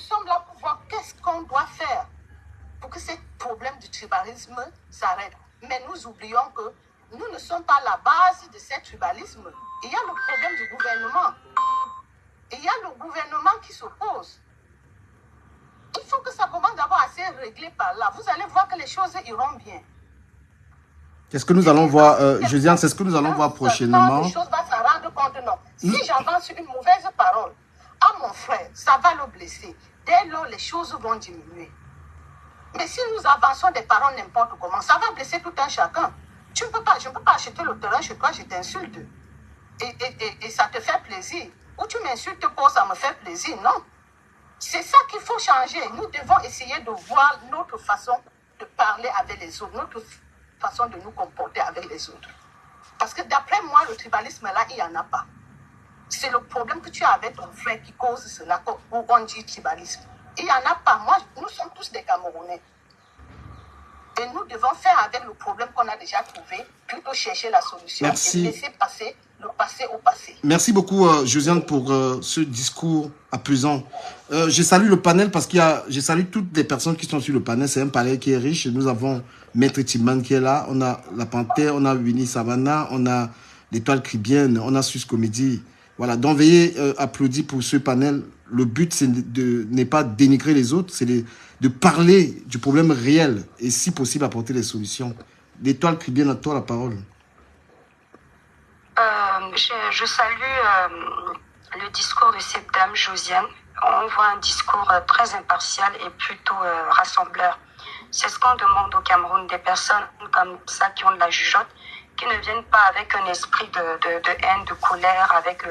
sommes là pour voir qu'est-ce qu'on doit faire pour que ce problème du tribalisme s'arrête. Mais nous oublions que nous ne sommes pas la base de ce tribalisme. Il y a le problème du gouvernement. Il y a le gouvernement qui s'oppose. Il faut que ça commence d'abord à se régler par là. Vous allez voir que les choses iront bien. Qu'est-ce que nous allons voir, Josiane, c'est ce que nous allons voir prochainement. Les choses vont s'en rendre compte, non. Si j'avance une mauvaise parole à mon frère, ça va le blesser. Dès lors, les choses vont diminuer. Mais si nous avançons des paroles n'importe comment, ça va blesser tout un chacun. Je ne peux pas acheter le terrain chez toi, je t'insulte. Et ça te fait plaisir. Ou tu m'insultes pour ça me fait plaisir, non. C'est ça qu'il faut changer. Nous devons essayer de voir notre façon de parler avec les autres, notre façon de nous comporter avec les autres. Parce que d'après moi, le tribalisme là, il n'y en a pas. C'est le problème que tu as avec ton frère qui cause cela, où on dit tribalisme. Il n'y en a pas. Moi, nous sommes tous des Camerounais. Et nous devons faire avec le problème qu'on a déjà trouvé, plutôt chercher la solution. Merci. Et laisser passer le passé au passé. Merci beaucoup, Josiane, pour ce discours apaisant. Je salue le panel parce je salue toutes les personnes qui sont sur le panel. C'est un panel qui est riche. Nous avons Maître Timan qui est là. On a La Panthère, on a Winnie Savannah, on a l'Étoile Cribienne, on a Suisse Comédie. Voilà, donc veuillez applaudir pour ce panel. Le but, c'est n'est pas dénigrer les autres, c'est de parler du problème réel et si possible apporter des solutions. L'Étoile Cribienne, à toi la parole. Je salue le discours de cette dame, Josiane. On voit un discours très impartial et plutôt rassembleur. C'est ce qu'on demande au Cameroun, des personnes comme ça qui ont de la jugeote, qui ne viennent pas avec un esprit de haine, de colère, avec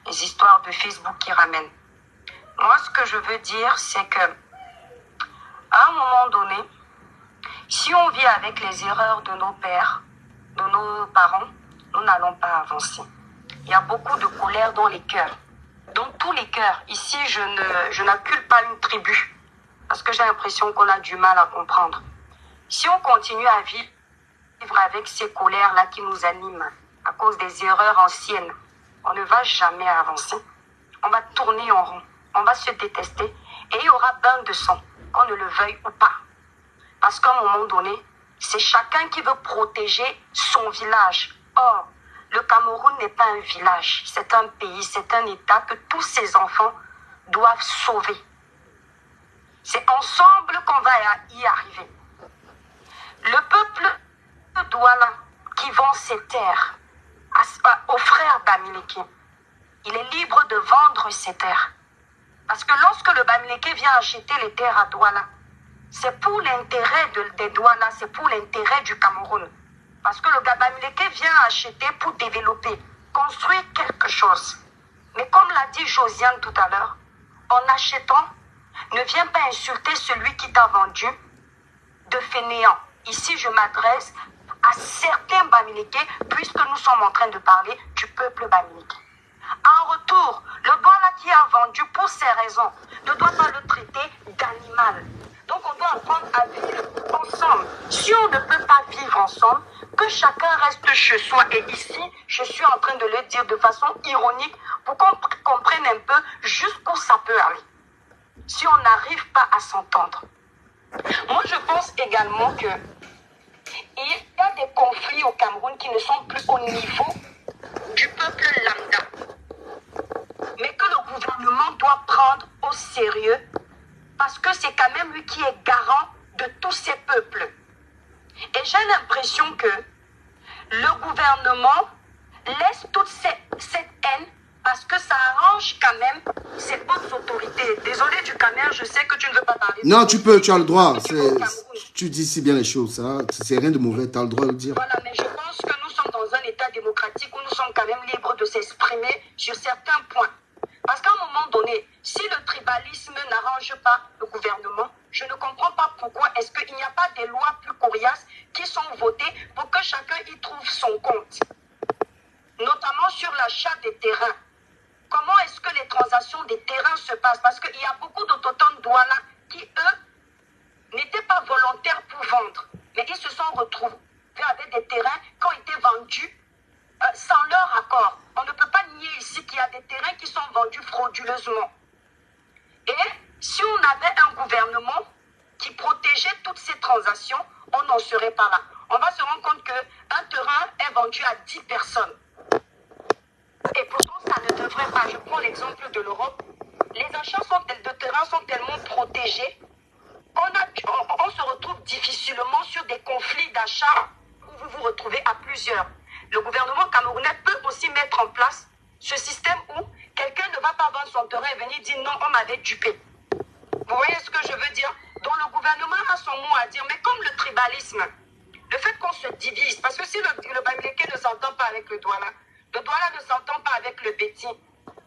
les histoires de Facebook qui ramènent. Moi, ce que je veux dire, c'est que à un moment donné, si on vit avec les erreurs de nos pères, de nos parents, nous n'allons pas avancer. Il y a beaucoup de colère dans les cœurs. Dans tous les cœurs. Ici, je n'accule pas une tribu. Parce que j'ai l'impression qu'on a du mal à comprendre. Si on continue à vivre avec ces colères-là qui nous animent, à cause des erreurs anciennes, on ne va jamais avancer. On va tourner en rond. On va se détester. Et il y aura bain de sang, qu'on ne le veuille ou pas. Parce qu'à un moment donné, c'est chacun qui veut protéger son village. Or, le Cameroun n'est pas un village, c'est un pays, c'est un État que tous ces enfants doivent sauver. C'est ensemble qu'on va y arriver. Le peuple de Douala qui vend ses terres aux frères Bamileke, il est libre de vendre ses terres. Parce que lorsque le Bamileke vient acheter les terres à Douala, c'est pour l'intérêt des Douala, c'est pour l'intérêt du Cameroun. Parce que le Bamileke vient acheter pour développer, construire quelque chose. Mais comme l'a dit Josiane tout à l'heure, en achetant, ne viens pas insulter celui qui t'a vendu de fainéant. Ici, je m'adresse à certains Bamileke, puisque nous sommes en train de parler du peuple Bamileke. En retour, le Douala qui a vendu pour ces raisons ne doit pas le traiter d'animal. Donc on doit apprendre à vivre ensemble. Si on ne peut pas vivre ensemble, que chacun reste chez soi. Et ici, je suis en train de le dire de façon ironique pour qu'on comprenne un peu jusqu'où ça peut aller. Si on n'arrive pas à s'entendre. Moi, je pense également que il y a des conflits au Cameroun qui ne sont plus au niveau du peuple lambda. Mais que le gouvernement doit prendre au sérieux parce que c'est quand même lui qui est garant de tous ces peuples. Et j'ai l'impression que le gouvernement laisse toute cette haine parce que ça arrange quand même ces hautes autorités. Désolé du Cameroun, je sais que tu ne veux pas parler. Non, tu peux, tu as le droit. Tu dis si bien les choses. C'est rien de mauvais, tu as le droit de le dire. Voilà, mais je pense que nous sommes dans un état démocratique où nous sommes quand même libres de s'exprimer sur certains points. Parce qu'à un moment donné, si le tribalisme n'arrange pas le gouvernement, je ne comprends pas pourquoi est-ce qu'il n'y a pas des lois plus coriaces qui sont votées pour que chacun y trouve son compte. Notamment sur l'achat des terrains. Comment est-ce que les transactions des terrains se passent? Parce qu'il y a beaucoup d'autochtones douala qui, eux, n'étaient pas volontaires pour vendre. Mais ils se sont retrouvés avec des terrains qui ont été vendus sans leur accord. On ne peut pas nier ici qu'il y a des terrains qui sont vendus frauduleusement. Et si gouvernement qui protégeait toutes ces transactions, on n'en serait pas là. On va se rendre compte qu'un terrain est vendu à 10 personnes. Et pourtant, ça ne devrait pas. Je prends l'exemple de l'Europe. Les achats de terrain sont tellement protégés. On se retrouve difficilement sur des conflits d'achat où vous vous retrouvez à plusieurs. Le gouvernement camerounais peut aussi mettre en place ce système où quelqu'un ne va pas vendre son terrain et venir dire non, on m'avait dupé. Vous voyez ce que je veux dire? Donc le gouvernement a son mot à dire, mais comme le tribalisme, le fait qu'on se divise, parce que si le Bamileke ne s'entend pas avec le Douala ne s'entend pas avec le Béti,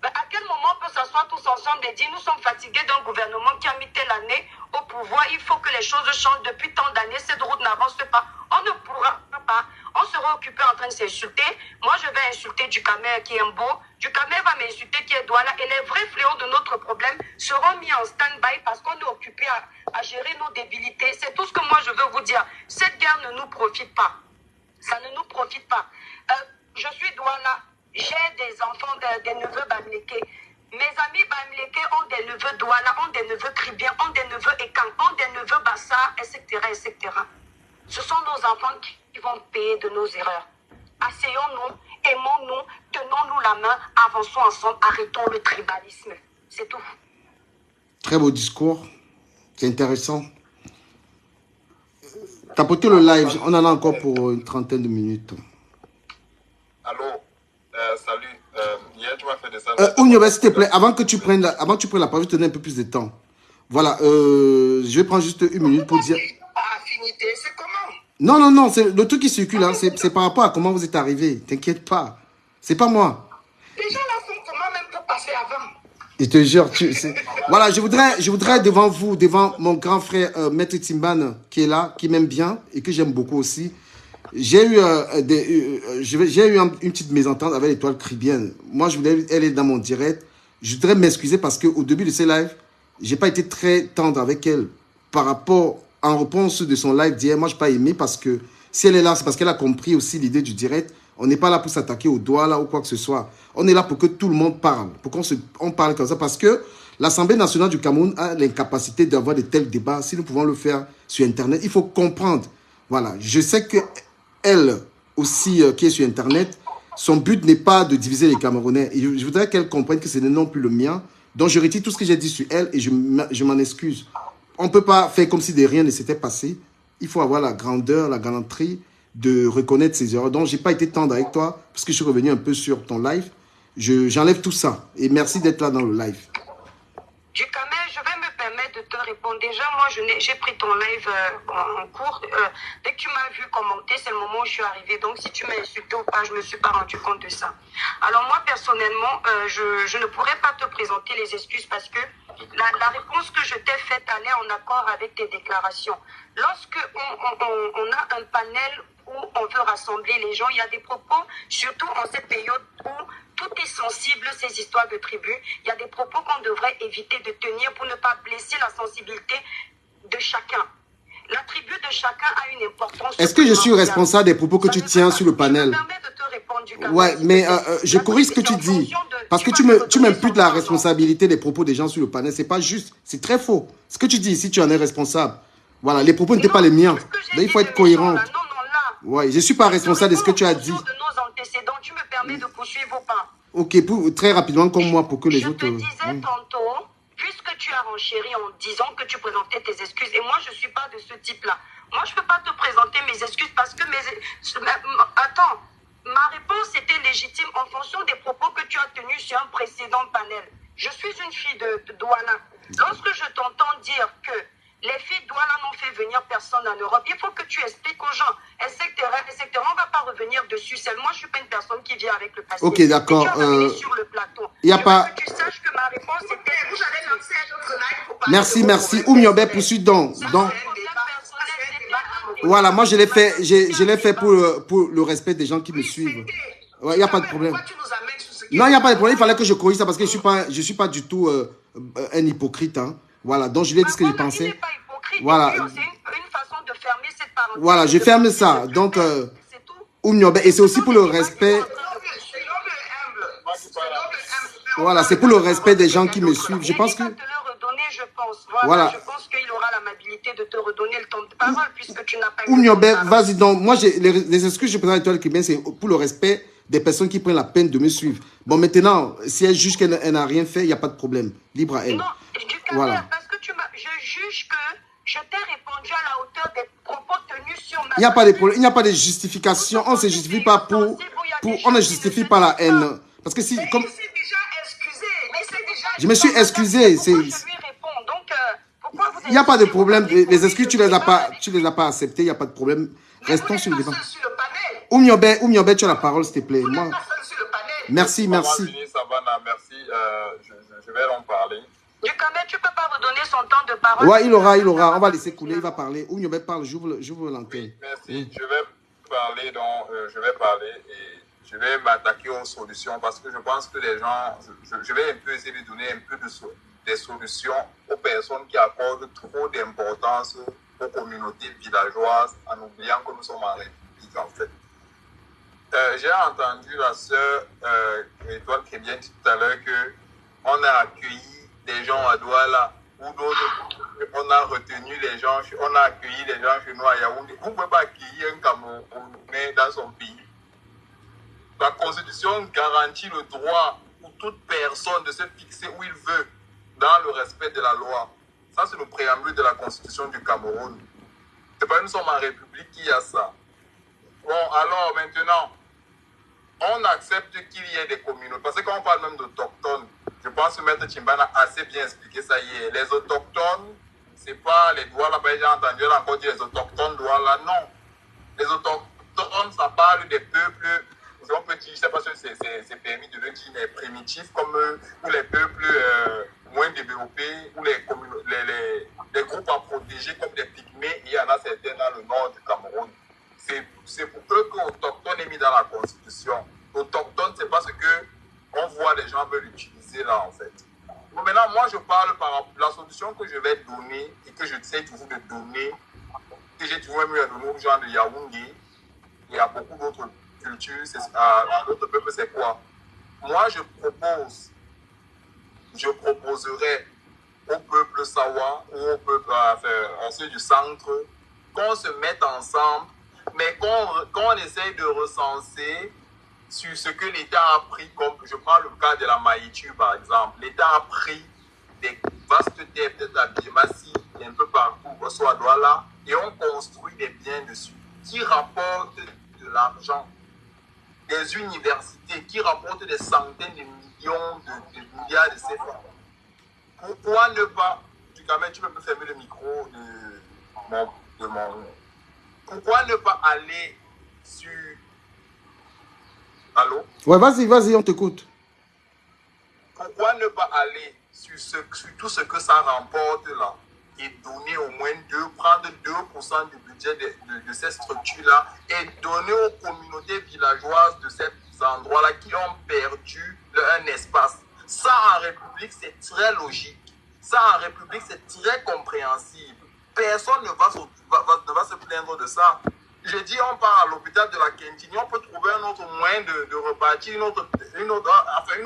ben à quel moment on peut s'asseoir tous ensemble et dire nous sommes fatigués d'un gouvernement qui a mis telle année au pouvoir, il faut que les choses changent depuis tant d'années, cette route n'avance pas. On ne pourra pas. On sera occupé en train de s'insulter. Moi, je vais insulter Dukamer qui est un beau. Dukamer va m'insulter qui est Douala. Et les vrais fléaux de notre problème seront mis en stand-by parce qu'on est occupé à gérer nos débilités. C'est tout ce que moi, je veux vous dire. Cette guerre ne nous profite pas. Ça ne nous profite pas. Je suis Douala. J'ai des enfants, des neveux Bamileke. Mes amis Bamileke ont des neveux Douala, ont des neveux Kribiens, ont des neveux Ekang, ont des neveux Bassa, etc., etc. Ce sont nos enfants qui vont payer de nos erreurs. Asseyons-nous, aimons-nous, tenons-nous la main, avançons ensemble, arrêtons le tribalisme. C'est tout. Très beau discours. C'est intéressant. Tapotez le live. On en a encore pour une trentaine de minutes. Allô, salut. Hier, tu m'as fait des Ouniobe, s'il te plaît, avant que tu prennes la parole, je te donne un peu plus de temps. Voilà, je vais prendre juste une minute pour dire... Affinité, c'est comment? Non, c'est le truc qui circule, hein, c'est par rapport à comment vous êtes arrivé. T'inquiète pas. C'est pas moi. Les gens là font comment même pour passer avant? Je te jure, voilà, je voudrais devant vous, devant mon grand frère Maître Timban qui est là, qui m'aime bien et que j'aime beaucoup aussi. J'ai eu, une petite mésentente avec l'Étoile Caribéenne. Moi, je voulais, elle est dans mon direct. Je voudrais m'excuser parce qu'au début de ces lives, j'ai pas été très tendre avec elle par rapport, en réponse de son live d'hier. Moi, je n'ai pas aimé parce que si elle est là, c'est parce qu'elle a compris aussi l'idée du direct. On n'est pas là pour s'attaquer au doigt là ou quoi que ce soit. On est là pour que tout le monde parle, pour qu'on parle comme ça parce que l'Assemblée nationale du Cameroun a l'incapacité d'avoir de tels débats. Si nous pouvons le faire sur Internet, il faut comprendre. Voilà, je sais que elle aussi qui est sur Internet, son but n'est pas de diviser les Camerounais. Et je voudrais qu'elle comprenne que ce n'est non plus le mien. Donc je retire tout ce que j'ai dit sur elle et je m'en excuse. On ne peut pas faire comme si de rien ne s'était passé. Il faut avoir la grandeur, la galanterie de reconnaître ses erreurs. Donc je n'ai pas été tendre avec toi parce que je suis revenu un peu sur ton live. J'enlève tout ça. Et merci d'être là dans le live. Dukamer, je vais me permettre de te répondre. Déjà, moi, j'ai pris ton live en cours. Dès que tu m'as vu commenter, c'est le moment où je suis arrivée. Donc, si tu m'as insulté ou pas, je ne me suis pas rendu compte de ça. Alors, moi, personnellement, je ne pourrais pas te présenter les excuses parce que la réponse que je t'ai faite allait en accord avec tes déclarations. Lorsque on a un panel où on veut rassembler les gens, il y a des propos, surtout en cette période où tout est sensible, ces histoires de tribus. Il y a des propos qu'on devrait éviter de tenir pour ne pas blesser la sensibilité de chacun. La tribu de chacun a une importance. Est-ce que je suis responsable des propos que tu tiens sur le panel? Je me permets de te répondre, Dukamer. Ouais, mais je corrige ce que tu dis. Parce que tu m'imputes la responsabilité des propos des gens sur le panel. C'est pas juste. C'est très faux. Ce que tu dis ici, tu en es responsable. Voilà, les propos n'étaient pas les miens. Là, il faut être cohérent. Ouais, je ne suis pas responsable de ce que tu as dit. De nos antécédents, tu me permets de poursuivre ou pas? Ok, très rapidement comme moi pour que les autres... Je te disais tantôt, puisque tu as renchéri en disant que tu présentais tes excuses, et moi je ne suis pas de ce type-là. Moi je ne peux pas te présenter mes excuses parce que Attends, ma réponse était légitime en fonction des propos que tu as tenus sur un précédent panel. Je suis une fille de Douala. Lorsque je t'entends dire que les filles Douala n'ont fait venir personne en Europe, il faut que tu expliques aux gens, etc., etc. On ne va pas revenir dessus. Moi, je ne suis pas une personne qui vient avec le passé. Ok, d'accord. Sur le plateau. Il n'y a pas... Que tu saches que ma réponse était... Vous avez lancé un autre live pour parler Merci. Ouniobe, poursuis donc. Voilà, moi je l'ai fait pour le respect des gens qui me suivent. Ouais, il n'y a pas de problème. Non, il n'y a pas de problème. Il fallait que je corrige ça parce que je suis pas du tout un hypocrite. Hein. Voilà, donc je lui ai dit ce que je pensais. Voilà. C'est une façon de fermer cette parenthèse. Voilà, je ferme ça. Donc, Ouniobe, et c'est aussi pour le respect. Voilà, c'est pour le respect des gens qui me suivent. Je pense que... pense. Voilà. Je pense qu'il aura l'amabilité de te redonner le temps de parole puisque tu n'as pas eu le temps de parole. Vas-y donc. Moi, les excuses que je présente à Étoile Cubaine, c'est pour le respect des personnes qui prennent la peine de me suivre. Bon, maintenant, si elle juge qu'elle n'a rien fait, il n'y a pas de problème. Libre à elle. Non, voilà. Parce que je juge que je t'ai répondu à la hauteur des propos tenus sur ma... Il n'y a pas de problème, il n'y a pas de justification. On ne se justifie pas pour on ne justifie pas la haine. Parce que si... Comme... Il s'est déjà excusé. Je me suis excusé. Je lui réponds. Donc, pourquoi vous... Il n'y a pas de problème. Les excuses, tu ne les as pas acceptées. Il n'y a pas de problème. Restons sur le débat. Oumiobe, tu as la parole, s'il te plaît. Moi... Merci. Merci. Je vais en parler. Ducambé, tu ne peux pas redonner son temps de parole. Ouais, il aura. On va laisser couler. Il va parler. Oumiobe parle. J'ouvre l'antenne. Merci. Je vais parler et je vais m'attaquer aux solutions parce que je pense que les gens, je vais un peu essayer de donner un peu des solutions aux personnes qui accordent trop d'importance aux communautés villageoises en oubliant que nous sommes en République en fait. J'ai entendu la sœur Étoile qui vient tout à l'heure qu'on a accueilli des gens à Douala ou d'autres, on a retenu les gens, on a accueilli les gens chez nous à Yaoundé. Vous ne pouvez pas accueillir un Camerounais dans son pays. La Constitution garantit le droit pour toute personne de se fixer où il veut dans le respect de la loi. Ça, c'est le préambule de la Constitution du Cameroun. C'est pas nous sommes en République qui a ça. Bon, alors maintenant, on accepte qu'il y ait des communautés. Parce que quand on parle même d'autochtones, je pense que Maître Chimbana a assez bien expliqué ça hier. Les autochtones, c'est pas les Douala, j'ai entendu encore dire les autochtones Douala, non. Les autochtones, ça parle des peuples, on peut dire, je ne sais pas si c'est permis de le dire, les primitifs, comme ou les peuples moins développés, ou les groupes à protéger, comme les pygmées, il y en a certains dans le nord du Cameroun. C'est pour eux que l'autochtone est mis dans la Constitution. L'autochtone, c'est parce que on voit les gens veulent l'utiliser là, en fait. Donc maintenant, moi, je parle par la solution que je vais donner et que je sais toujours de donner, que j'ai toujours aimé à donner aux gens de Yaoundé et à beaucoup d'autres cultures, à d'autres peuples, c'est quoi? Moi, je proposerais au peuple Sawa ou au peuple ceux du centre qu'on se mette ensemble, mais qu'on essaye de recenser sur ce que l'État a pris, comme je prends le cas de la Maïtu par exemple. L'État a pris des vastes terres, peut-être à Biémassi, et un peu partout, soit à Douala, et on construit des biens dessus qui rapportent de l'argent. Des universités qui rapportent des centaines de millions, de milliards de CFA. Pourquoi ne pas, tu peux fermer le micro de mon... Pourquoi ne pas aller sur... Allô? Ouais, vas-y, on t'écoute. Pourquoi ne pas aller sur tout ce que ça remporte là et donner au moins prendre 2% du budget de ces structures-là et donner aux communautés villageoises de ces endroits-là qui ont perdu un espace. Ça, en République, c'est très logique. Ça, en République, c'est très compréhensible. Personne ne va se plaindre de ça. Je dis, on part à l'hôpital de la Kentini, on peut trouver un autre moyen de repartir, une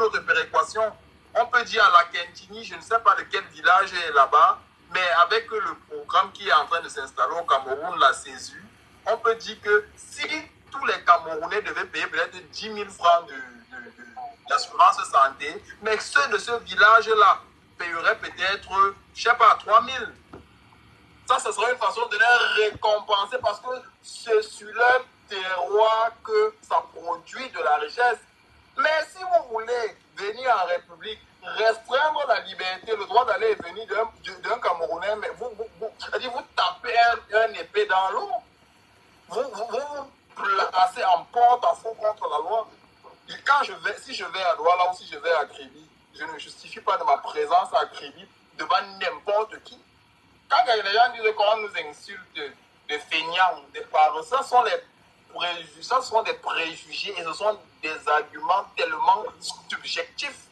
autre péréquation. On peut dire à la Kentini, je ne sais pas de quel village est là-bas, mais avec le programme qui est en train de s'installer au Cameroun, la CESU, on peut dire que si tous les Camerounais devaient payer peut-être 10 000 francs d'assurance santé, mais ceux de ce village-là paieraient peut-être, je ne sais pas, 3 000. Ça, ce serait une façon de les récompenser parce que c'est sur leur terroir que ça produit de la richesse. Mais si vous voulez venir en République, restreindre la liberté, le droit d'aller et venir d'un Camerounais, mais vous tapez un épée dans l'eau. Vous placez en porte-à-faux contre la loi. Et si je vais à Douala ou si je vais à Kribi, je ne justifie pas de ma présence à Kribi devant n'importe qui. Quand les gens disent qu'on nous insulte de feignants, de parents, ce sont des préjugés et ce sont des arguments tellement subjectifs.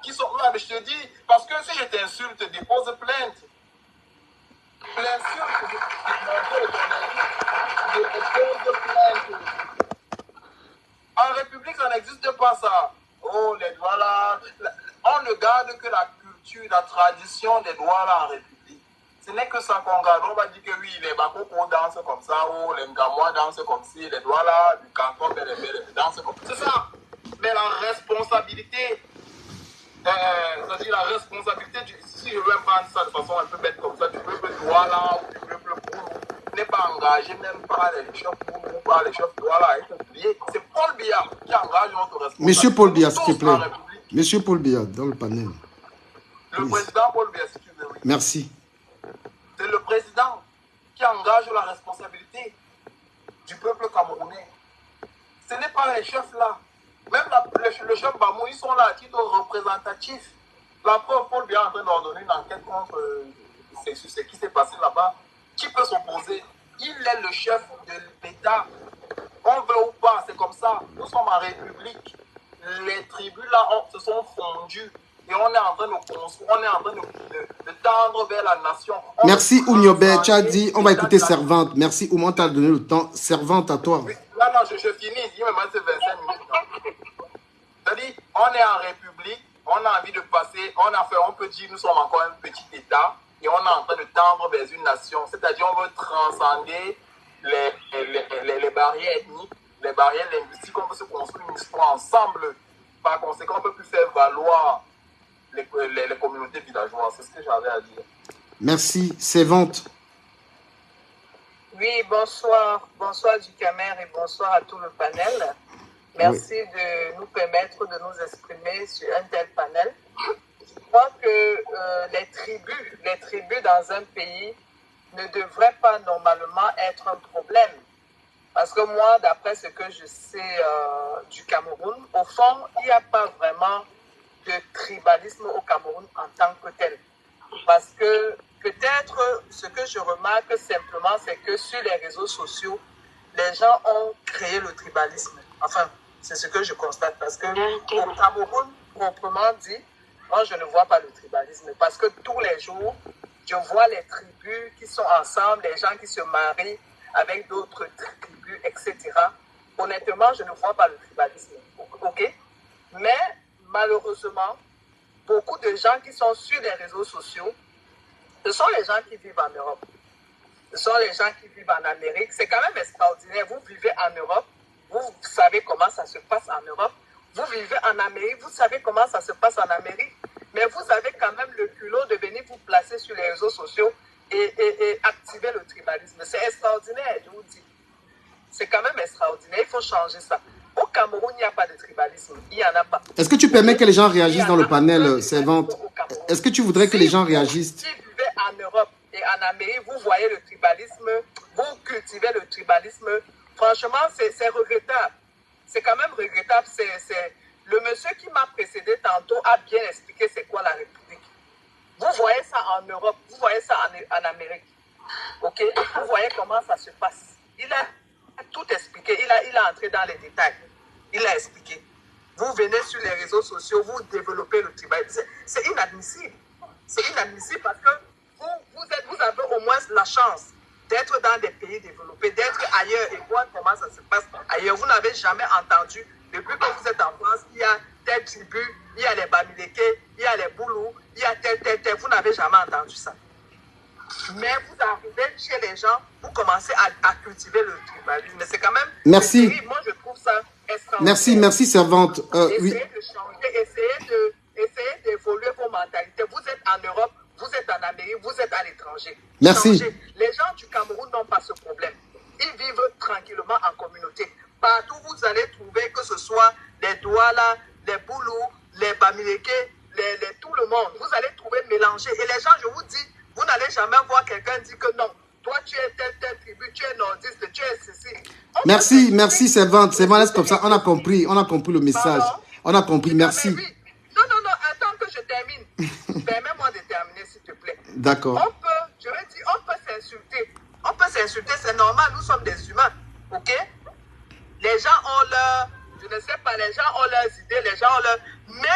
Qui sont là, mais je te dis, parce que si je t'insulte, dépose plainte. L'insulte, dépose plainte. En République, ça n'existe pas ça. Oh, voilà. On ne garde que la culture culture, la tradition des Douala en République. Ce n'est que ça qu'on regarde. On va dire que oui, les Bakoko dansent comme ça, ou les Ngamois dansent comme ci, les Douala du canton dansent comme ça. C'est ça. Mais la responsabilité, c'est-à-dire la responsabilité, si je veux prendre ça de façon un peu bête comme ça, du peuple Douala ou du peuple Boulou, n'est pas engagé même par les chefs Boulou ou par les chefs Douala. C'est Paul Biya qui engage notre responsabilité. Monsieur Paul Biya, s'il te plaît. Monsieur Paul Biya, dans le panel. Le président Paul Biya, si tu veux, oui. Merci. C'est le président qui engage la responsabilité du peuple camerounais. Ce n'est pas les chefs là. Même le chef Bamou, ils sont là à titre représentatif. La preuve, Paul Biya est en train d'ordonner une enquête contre ce qui s'est passé là-bas. Qui peut s'opposer? Il est le chef de l'État. On veut ou pas, c'est comme ça. Nous sommes en République. Les tribus là se sont fondues. Et on est en train de construire, on est en train de tendre vers la nation. Merci Oumiobe, tu as dit, on va écouter Servante. Merci Oumon, tu as donné le temps. Servante à toi. Oui. Non, je finis, il me reste 25 minutes. C'est-à-dire, on est en République, on a envie de passer, on peut dire nous sommes encore un petit État et on est en train de tendre vers une nation. C'est-à-dire, on veut transcender les barrières ethniques, les barrières linguistiques, on veut se construire une histoire ensemble. Par conséquent, on ne peut plus faire valoir les communautés villageoises. C'est ce que j'avais à dire. Merci. Servante. Oui, bonsoir. Bonsoir du Camer et bonsoir à tout le panel. Merci de nous permettre de nous exprimer sur un tel panel. Je crois que les tribus dans un pays ne devraient pas normalement être un problème. Parce que moi, d'après ce que je sais du Cameroun, au fond, il n'y a pas vraiment de tribalisme au Cameroun en tant que tel. Parce que peut-être ce que je remarque simplement, c'est que sur les réseaux sociaux, les gens ont créé le tribalisme. Enfin, c'est ce que je constate. Parce que au Cameroun, proprement dit, moi, je ne vois pas le tribalisme. Parce que tous les jours, je vois les tribus qui sont ensemble, les gens qui se marient avec d'autres tribus, etc. Honnêtement, je ne vois pas le tribalisme. OK? Mais malheureusement, beaucoup de gens qui sont sur les réseaux sociaux, ce sont les gens qui vivent en Europe. Ce sont les gens qui vivent en Amérique. C'est quand même extraordinaire. Vous vivez en Europe, vous savez comment ça se passe en Europe. Vous vivez en Amérique, vous savez comment ça se passe en Amérique. Mais vous avez quand même le culot de venir vous placer sur les réseaux sociaux et activer le tribalisme. C'est extraordinaire, je vous dis. C'est quand même extraordinaire. Il faut changer ça. Au Cameroun, il n'y a pas de tribalisme. Il n'y en a pas. Est-ce que tu permets que les gens réagissent dans le panel, Servante? Est-ce que tu voudrais que les gens réagissent? Si vous vivez en Europe et en Amérique, vous voyez le tribalisme, vous cultivez le tribalisme. Franchement, c'est regrettable. C'est quand même regrettable. Le monsieur qui m'a précédé tantôt a bien expliqué c'est quoi la République. Vous voyez ça en Europe, vous voyez ça en Amérique. OK? Vous voyez comment ça se passe. Il a tout expliqué. Il a entré dans les détails. Il a expliqué. Vous venez sur les réseaux sociaux, vous développez le tribalisme. C'est inadmissible. C'est inadmissible parce que vous avez au moins la chance d'être dans des pays développés, d'être ailleurs et voir comment ça se passe ailleurs. Vous n'avez jamais entendu, depuis que vous êtes en France, il y a telle tribu, il y a les Bamileke, il y a les Boulous, il y a tel. Vous n'avez jamais entendu ça. Mais vous arrivez chez les gens, vous commencez à cultiver le tribalisme. Mais c'est quand même... Merci. Terrible. Moi, je trouve ça extraordinaire. Merci, Servante. Essayez Oui. de changer, essayez d'évoluer vos mentalités. Vous êtes en Europe, vous êtes en Amérique, vous êtes à l'étranger. Merci. Changez. Les gens du Cameroun n'ont pas ce problème. Ils vivent tranquillement en communauté. Partout, vous allez trouver que ce soit les Douala, les Boulous, les Bamileke, tout le monde. Vous allez trouver mélangé. Et les gens, je vous dis, vous n'allez jamais voir quelqu'un dire que non, toi tu es telle tribu, tu es nordiste, tu es ceci. Merci, Servante. C'est mal, comme ça. On a compris le message. Pardon? On a compris, merci. Mais oui. Non, attends que je termine. Permets-moi de terminer, s'il te plaît. D'accord. On peut s'insulter. On peut s'insulter, c'est normal, nous sommes des humains. OK? Les gens ont je ne sais pas, les gens ont leurs idées, les gens ont leur... Mais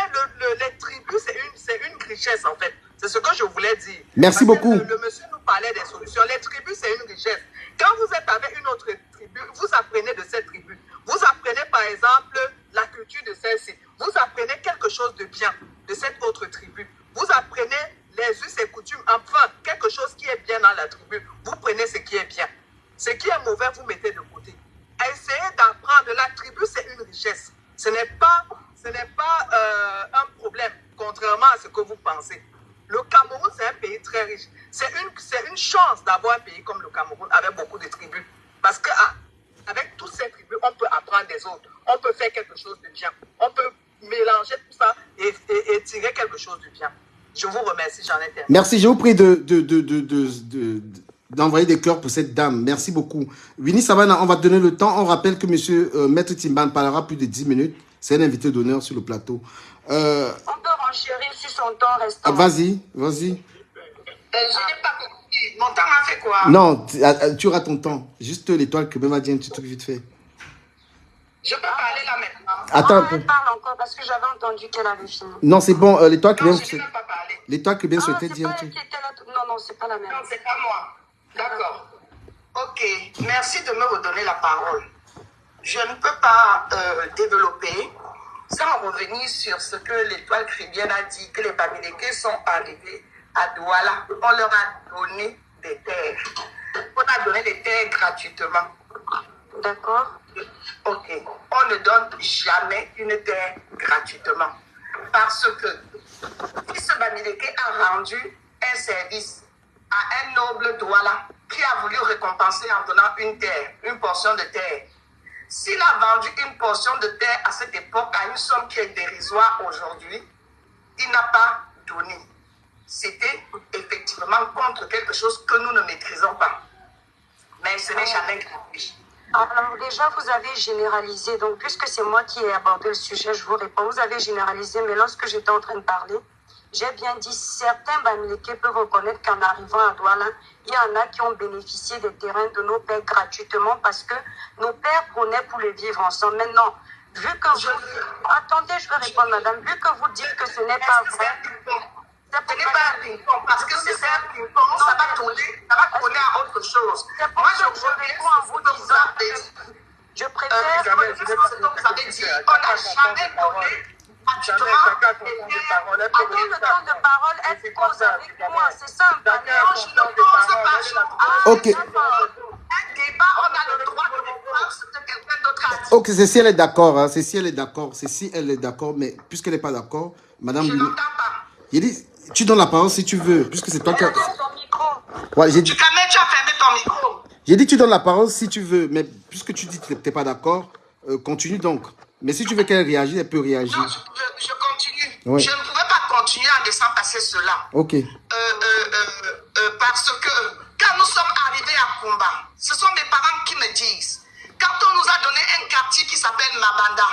les tribus, c'est une richesse, en fait. C'est ce que je voulais dire. Merci beaucoup. Le monsieur nous parlait des solutions. Les tribus, c'est une richesse. Quand vous êtes avec une autre tribu, vous apprenez de cette tribu. Vous apprenez, par exemple, la culture de celle-ci. Vous apprenez quelque chose de bien de cette autre tribu. Vous apprenez les us et coutumes, enfin, quelque chose qui est bien dans la tribu. Vous prenez ce qui est bien. Ce qui est mauvais, vous mettez de côté. Essayez d'apprendre. La tribu, c'est une richesse. Ce n'est pas un problème, contrairement à ce que vous pensez. Le Cameroun, c'est un pays très riche. C'est une chance d'avoir un pays comme le Cameroun avec beaucoup de tribus. Parce qu'avec toutes ces tribus, on peut apprendre des autres. On peut faire quelque chose de bien. On peut mélanger tout ça et tirer quelque chose de bien. Je vous remercie, j'en ai terminé. Merci, je vous prie d'envoyer des cœurs pour cette dame. Merci beaucoup. Winnie Savannah, on va donner le temps. On rappelle que monsieur Maître Timban parlera plus de 10 minutes. C'est un invité d'honneur sur le plateau. On peut renchérir si son temps reste. Vas-y. Je n'ai pas compris. Mon temps a fait quoi? Non, tu auras ton temps. Juste l'étoile que même a dit un petit truc vite fait. Je peux parler là maintenant. Attends un peu. Elle parle encore parce que j'avais entendu qu'elle avait fini. Non, c'est bon. L'étoile que Non, bien je n'ai même pas parlé. l'étoile que bien souhaitait c'est dire un pas truc. elle qui était là. Non, c'est pas la même. Non, c'est pas moi. D'accord. Ok. Merci de me redonner la parole. Je ne peux pas développer sans revenir sur ce que l'étoile chrétienne a dit, que les Bamileke sont arrivés à Douala. On leur a donné des terres. On a donné des terres gratuitement. D'accord. Ok. On ne donne jamais une terre gratuitement. Parce que si ce Bamileke a rendu un service à un noble Douala qui a voulu récompenser en donnant une terre, une portion de terre, s'il a vendu une portion de terre à cette époque à une somme qui est dérisoire aujourd'hui, il n'a pas donné. C'était effectivement contre quelque chose que nous ne maîtrisons pas. Mais ce n'est jamais gratuit. Alors déjà, vous avez généralisé. Donc, puisque c'est moi qui ai abordé le sujet, je vous réponds. Vous avez généralisé, mais lorsque j'étais en train de parler, j'ai bien dit, certains Bamileke peuvent reconnaître qu'en arrivant à Douala, il y en a qui ont bénéficié des terrains de nos pères gratuitement parce que nos pères prenaient pour les vivre ensemble. Maintenant, vu que vous... Attendez, je vais répondre, madame. Vu que vous dites que ce n'est pas vrai... Ce n'est pas un ping-pong, parce que si c'est un ping-pong, ça va tourner à autre chose. Moi, je réponds en vous disant... Je préfère... vous avez dit, on n'a jamais donné... Jamais chacun son temps de parole. Attends le temps de parole, elle pose avec moi, c'est ça un panel. Je ne pose pas. Ok. Un débat, on a le droit de répondre ce que quelqu'un d'autre a dit. Ok, c'est si elle est d'accord. Hein. C'est si elle est d'accord. C'est si elle est d'accord. Mais puisqu'elle n'est pas d'accord, madame... Je n'entends pas. Il dit, tu donnes la parole si tu veux. Puisque c'est toi qui... Ton micro. Ouais, j'ai dit... Tu as fermé ton micro. J'ai dit tu donnes la parole si tu veux, mais puisque tu dis que tu n'es pas d'accord, continue donc. Mais si tu veux qu'elle réagisse, elle peut réagir. Non, je continue. Oui. Je ne pouvais pas continuer en laissant passer cela. Ok. Parce que quand nous sommes arrivés à Kumba, ce sont mes parents qui me disent, quand on nous a donné un quartier qui s'appelle Mabanda,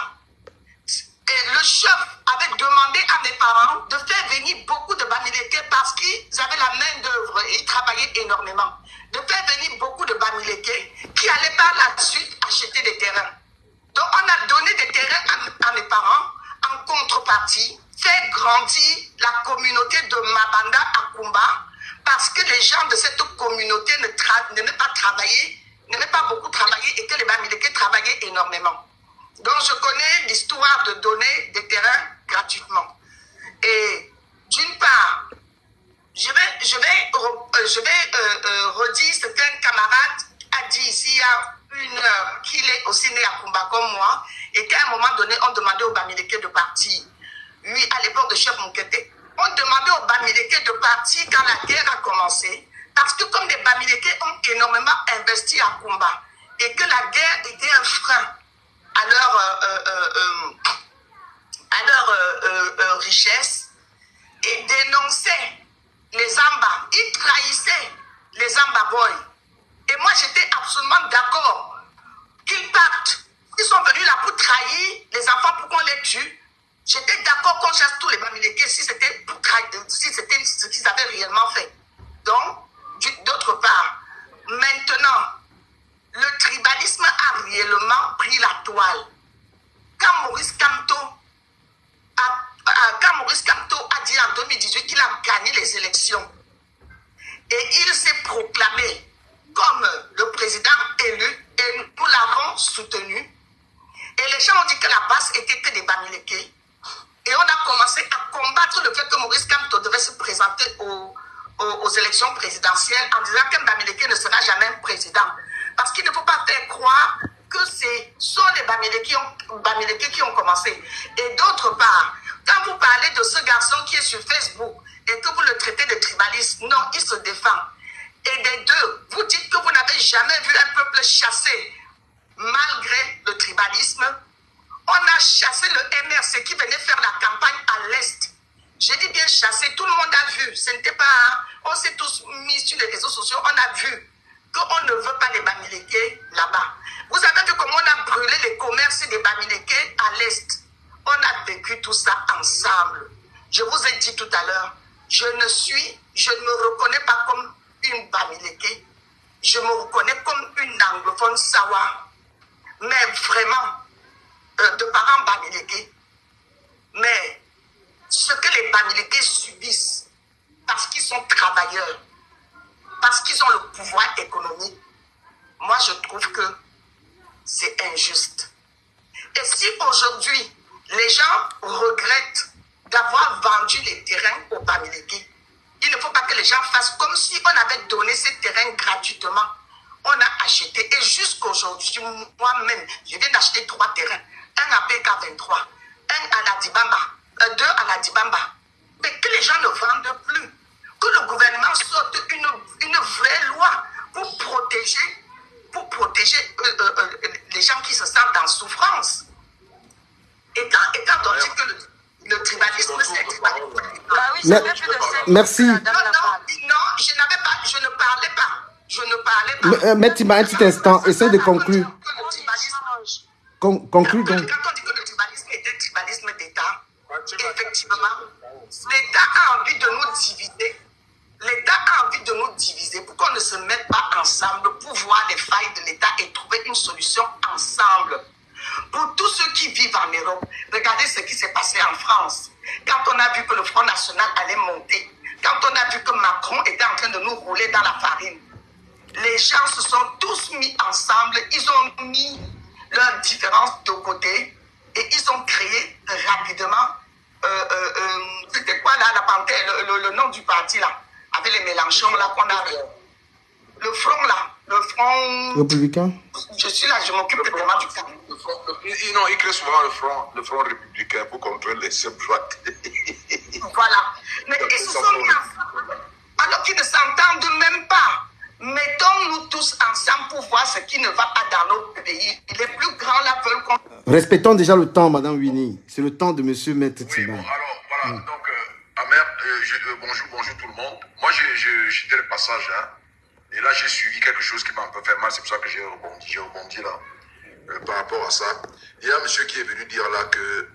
et le chef avait demandé à mes parents de faire venir beaucoup de Bamileke parce qu'ils avaient la main d'œuvre et ils travaillaient énormément. De faire venir beaucoup de Bamileke qui allaient par la suite acheter des terrains. Donc on a donné des terrains à mes parents en contrepartie, faire grandir la communauté de Mabanda à Kumba parce que les gens de cette communauté n'aimaient pas travailler, n'aimaient pas beaucoup travailler et que les Bamileke travaillaient énormément. Donc je connais l'histoire de donner des terrains gratuitement. Et d'une part, je vais redire ce qu'un camarade a dit ici il y a une heure, qu'il est aussi né à Kumba comme moi, et qu'à un moment donné, on demandait aux Bamileke de partir. Lui, à l'époque de Chef Moukete, on demandait aux Bamileke de partir quand la guerre a commencé, parce que comme les Bamileke ont énormément investi à Kumba, et que la guerre était un frein à leur richesse, et dénonçaient les Amba, ils trahissaient les Amba Boys. Et moi, j'étais absolument d'accord qu'ils partent. Ils sont venus là pour trahir les enfants pour qu'on les tue. J'étais d'accord qu'on chasse tous les Bamileke si c'était pour trahir, si c'était ce qu'ils avaient réellement fait. Donc, d'autre part, maintenant, le tribalisme a réellement pris la toile. Quand Maurice Kamto a dit en 2018 qu'il a gagné les élections, et il s'est proclamé comme le président élu, et nous l'avons soutenu. Et les gens ont dit que la base était que des Bamileke. Et on a commencé à combattre le fait que Maurice Kamto devait se présenter aux élections présidentielles en disant que Bamileke ne sera jamais président. Parce qu'il ne faut pas faire croire que ce sont les Bamileke qui ont commencé. Et d'autre part, quand vous parlez de ce garçon qui est sur Facebook et que vous le traitez de tribaliste, non, il se défend. Et des deux, vous dites que vous n'avez jamais vu un peuple chassé malgré le tribalisme. On a chassé le MRC qui venait faire la campagne à l'Est. J'ai dit bien chassé, tout le monde a vu. Ce n'était pas... On s'est tous mis sur les réseaux sociaux, on a vu qu'on ne veut pas les Bamileke là-bas. Vous avez vu comment on a brûlé les commerces des Bamileke à l'Est. On a vécu tout ça ensemble. Je vous ai dit tout à l'heure, je ne me reconnais pas comme une Bamileke. Je me reconnais comme une anglophone Sawa. Mais vraiment, de parents Bamileke. Mais ce que les Bamileke subissent, parce qu'ils sont travailleurs, parce qu'ils ont le pouvoir économique, moi je trouve que c'est injuste. Et si aujourd'hui, les gens regrettent d'avoir vendu les terrains aux Bamileke, il ne faut pas que les gens fassent comme si on avait donné ces terrains gratuitement. On a acheté, et jusqu'aujourd'hui, moi-même, je viens d'acheter 3 terrains. Un à PK23, un à la Dibamba, 2 à la Dibamba. Mais que les gens ne vendent plus. Que le gouvernement sorte une vraie loi pour protéger les gens qui se sentent en souffrance. Et quand on dit que le tribalisme, c'est le tribalisme. Bah oui, ça fait plus de 5 Merci. minutes que la dame n'a pas. Non, je ne parlais pas. Je ne parlais pas. Maître Timba, un petit instant, essaye de conclure. Conclue donc. Quand on dit que le tribalisme était un tribalisme d'État, effectivement, l'État a envie de nous diviser. L'État a envie de nous diviser pour qu'on ne se mette pas ensemble pour voir les failles de l'État et trouver une solution ensemble. Pour tous ceux qui vivent en Europe, regardez ce qui s'est passé en France. Quand on a vu que le Front National allait monter, quand on a vu que Macron était en train de nous rouler dans la farine, les gens se sont tous mis ensemble, ils ont mis leurs différences de côté et ils ont créé rapidement, c'était quoi là, la panthère, le nom du parti là, avec les Mélenchon là qu'on a, le front là, le front républicain. Je suis là, je m'occupe vraiment du temps. Non, il crée souvent le front républicain pour contrôler les sub-droites. Voilà. Mais ils se sont mis ensemble alors qu'ils ne s'entendent même pas. Mettons-nous tous ensemble pour voir ce qui ne va pas dans notre pays. Les plus grands là veulent qu'on... Respectons déjà le temps, Madame Winnie. C'est le temps de Monsieur Maître Oui, Timba. bon, alors, voilà. Donc, Amer, bonjour tout le monde. Moi, j'étais le passage, hein. Et là, j'ai suivi quelque chose qui m'a un peu fait mal. C'est pour ça que j'ai rebondi là, par rapport à ça. Il y a un monsieur qui est venu dire là que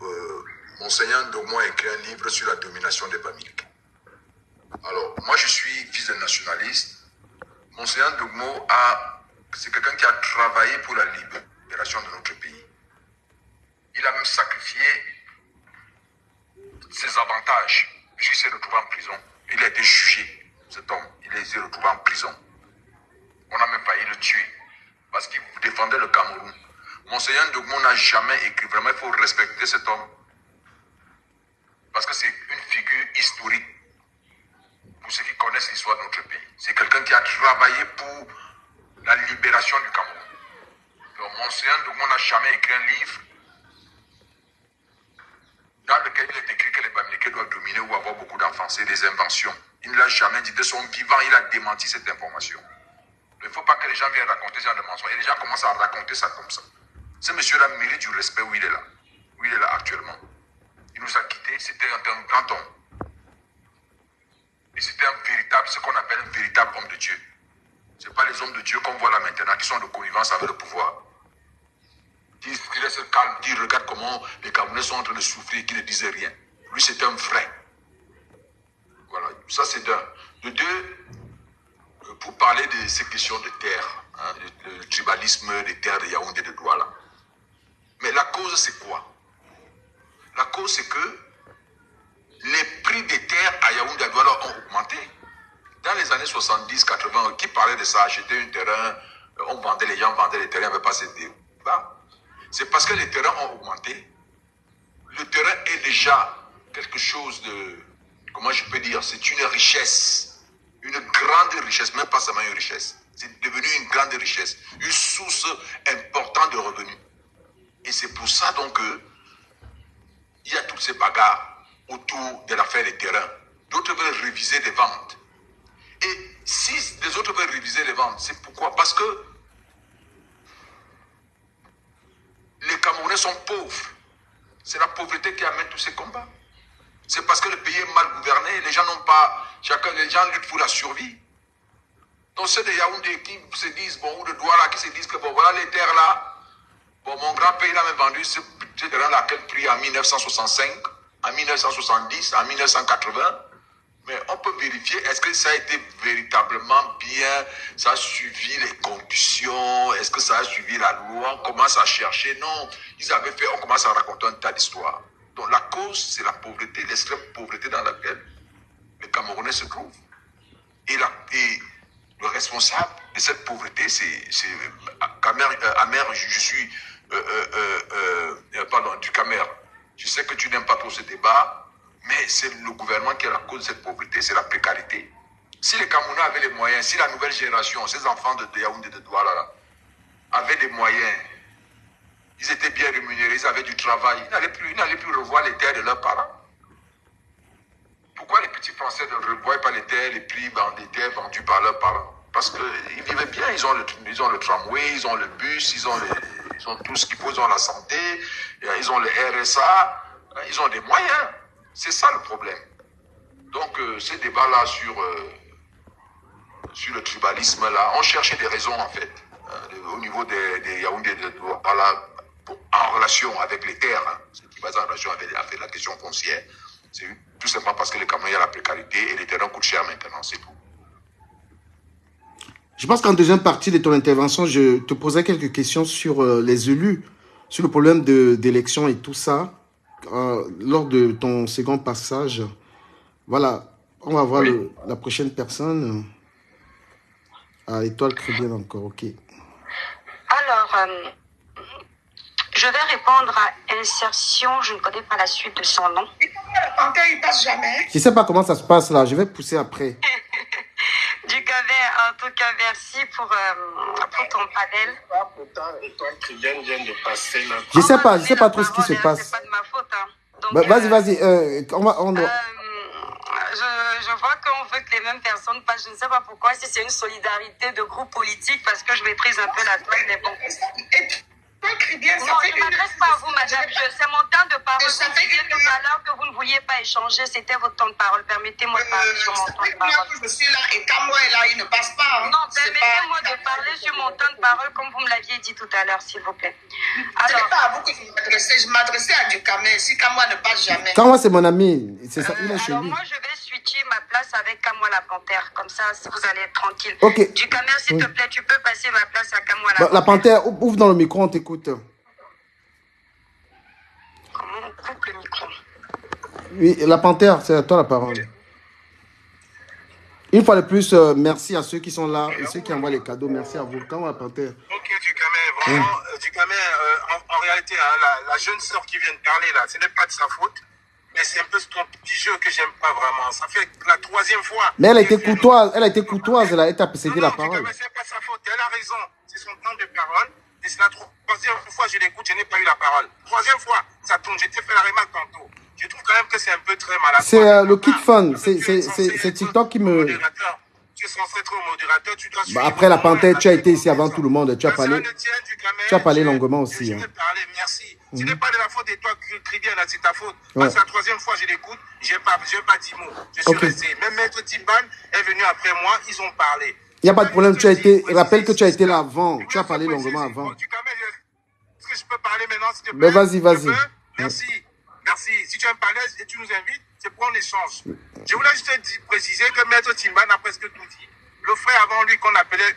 Monseigneur Ndogmo a écrit un livre sur la domination des Bamileke. Alors, moi, je suis fils de nationaliste. Monseigneur Ndogmo c'est quelqu'un qui a travaillé pour la libération de notre pays. Il a même sacrifié ses avantages, puisqu'il s'est retrouvé en prison. Il a été jugé, cet homme. Il s'est retrouvé en prison. On a même failli le tuer, parce qu'il défendait le Cameroun. Monseigneur Ndogmo n'a jamais écrit. Vraiment, il faut respecter cet homme. Parce que c'est une figure historique. Pour ceux qui connaissent l'histoire de notre pays. C'est quelqu'un qui a travaillé pour la libération du Cameroun. Donc, Monseigneur Ndogmo n'a jamais écrit un livre dans lequel il est écrit que les Bamileke doivent dominer ou avoir beaucoup d'enfants. C'est des inventions. Il ne l'a jamais dit. De son vivant, il a démenti cette information. Il ne faut pas que les gens viennent raconter ce genre de mensonges. Et les gens commencent à raconter ça comme ça. Ce monsieur-là mérite du respect où il est là. Où il est là actuellement. Il nous a quittés. C'était un grand homme. Et c'était ce qu'on appelle un véritable homme de Dieu. Ce n'est pas les hommes de Dieu qu'on voit là maintenant, qui sont de connivence avec le pouvoir. Qui restent calmes, qui regardent comment les Camerounais sont en train de souffrir, qui ne disaient rien. Lui, c'est un vrai. Voilà, ça c'est d'un. De deux, pour parler de ces questions de terre, hein, le tribalisme des terres de Yaoundé de Douala. Mais la cause, c'est quoi? La cause, c'est que les prix des terres à Yaoundé et à Douala ont augmenté. Dans les années 70-80, qui parlait de ça, acheter un terrain, on vendait, les gens vendaient les terrains, il n'y avait pas ces débats. C'est parce que les terrains ont augmenté. Le terrain est déjà quelque chose de, comment je peux dire, c'est une richesse, une grande richesse, même pas seulement une richesse. C'est devenu une grande richesse, une source importante de revenus. Et c'est pour ça donc que il y a toutes ces bagarres autour de l'affaire des terrains. D'autres veulent réviser les ventes. Et si les autres veulent réviser les ventes, c'est pourquoi? Parce que les Camerounais sont pauvres. C'est la pauvreté qui amène tous ces combats. C'est parce que le pays est mal gouverné. Les gens n'ont pas... les gens luttent pour la survie. Donc c'est des Yaoundé qui se disent, bon, ou de Douala qui se disent que, bon, voilà les terres là. Bon, mon grand-père, il avait vendu ce terrain à quel prix? En 1965, en 1970, en 1980. Mais on peut vérifier, est-ce que ça a été véritablement bien, ça a suivi les conditions, est-ce que ça a suivi la loi, on commence à chercher, non, ils avaient fait, on commence à raconter un tas d'histoires. Donc la cause, c'est la pauvreté, l'extrême pauvreté dans laquelle les Camerounais se trouvent. Et le responsable de cette pauvreté, c'est Amer, je suis, pardon, du Camer. Je sais que tu n'aimes pas trop ce débat, mais c'est le gouvernement qui est la cause de cette pauvreté, c'est la précarité. Si les Camerounais avaient les moyens, si la nouvelle génération, ces enfants de Yaoundé, de Douala, avaient des moyens, ils étaient bien rémunérés, ils avaient du travail, ils n'allaient plus revoir les terres de leurs parents. Pourquoi les petits Français ne revoient pas les terres, les prix des terres vendues par leurs parents? Parce qu'ils vivaient bien, ils ont le tramway, ils ont le bus, ils ont tout ce qu'il faut, ils ont la santé, ils ont le RSA, ils ont des moyens. C'est ça le problème. Donc, ces débats-là sur le tribalisme, là, on cherchait des raisons, en fait, au niveau des Yaoundé de Douala, en relation avec les terres, hein, ce qui va en relation avec la question foncière. C'est tout simplement parce que les Camerounais, il y a la précarité et les terrains coûtent cher maintenant, c'est tout. Je pense qu'en deuxième partie de ton intervention, je te posais quelques questions sur les élus, sur le problème d'élection et tout ça. Lors de ton second passage, voilà, on va voir la prochaine personne. Étoile Crébienne encore, ok. Alors, je vais répondre à Insertion, je ne connais pas la suite de son nom. La panthère, il passe jamais. Je ne sais pas comment ça se passe là, je vais pousser après. Du Camer, en tout cas, merci pour ton panel. Pourtant, Étoile Crébienne vient de passer là. Je sais pas trop ce qui se passe. C'est pas de ma faute. Hein. Bah, vas-y. Je vois qu'on veut que les mêmes personnes passent. Je ne sais pas pourquoi, si c'est une solidarité de groupe politique, parce que je maîtrise un peu la toile, mais bon. Non, je ne m'adresse pas à vous, madame. C'est mon temps de parole. Vous disiez tout à l'heure que vous ne vouliez pas échanger. C'était votre temps de parole. Permettez-moi de parler sur mon temps de parole. Je suis là et Kamwa est là, il ne passe pas. Hein. Non, permettez-moi de parler sur mon temps de parole comme vous me l'aviez dit tout à l'heure, s'il vous plaît. Ce n'est pas à vous que je m'adressais. Je m'adressais à du Camer. Si Kamwa ne passe jamais. Kamwa, c'est mon ami. C'est ça, il est chez lui. Moi, je vais switcher ma place avec Kamwa la panthère. Comme ça, vous allez être tranquille. Ok. Du Camer, s'il te plaît, tu peux passer ma place à Kamwa la panthère. La panthère, ouvre dans le micro, on t'écoute. Comment on coupe le micro? Oui, la panthère, c'est à toi la parole. Une fois de plus, merci à ceux qui sont là et ceux qui envoient les cadeaux. Merci à vous. Comment la panthère? Ok, du Camer, vraiment, du Camer, en réalité, hein, la jeune sœur qui vient de parler là, ce n'est pas de sa faute, mais c'est un peu ton petit jeu que j'aime pas vraiment. Ça fait la troisième fois. Mais elle a été courtoise, elle a été cédé la parole. Non, c'est pas sa faute, elle a raison, c'est son temps de parole. Et c'est la troisième fois que je l'écoute, je n'ai pas eu la parole. Troisième fois, ça tourne, j'ai fait la remarque tantôt. Je trouve quand même que c'est un peu très maladroit. C'est le kick fun, c'est TikTok qui me... Tu es censé être modérateur, tu dois suivre. Après la panthère, tu as été ici avant tout le monde, tu as parlé longuement aussi. Je vais parler, merci. Ce n'est pas de la faute de toi, Crébienne, c'est ta faute. Parce que la troisième fois, je l'écoute, je n'ai pas dit mot. Je suis resté. Même Maître Timban est venu après moi, ils ont parlé. Il n'y a pas de problème, tu as été... Rappelle que tu as été là avant, tu as parlé longuement avant. Est-ce que je peux parler maintenant, s'il te plaît? Mais vas-y. Merci. Si tu es un palais et tu nous invites, c'est pour un échange. Je voulais juste préciser que Maître Timban a presque tout dit. Le frère avant lui qu'on appelait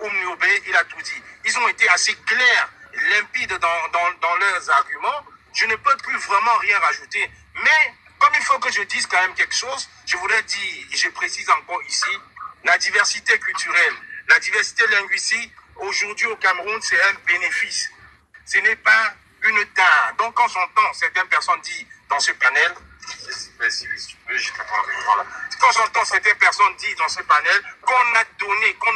Niobe, il a tout dit. Ils ont été assez clairs, limpides dans leurs arguments. Je ne peux plus vraiment rien rajouter. Mais comme il faut que je dise quand même quelque chose, je voulais dire, et je précise encore ici, la diversité culturelle, la diversité linguistique, aujourd'hui au Cameroun, c'est un bénéfice. Ce n'est pas une tare. Donc quand j'entends certaines personnes dire dans ce panel Merci, je t'apprends. Quand j'entends certaines personnes dire dans ce panel qu'on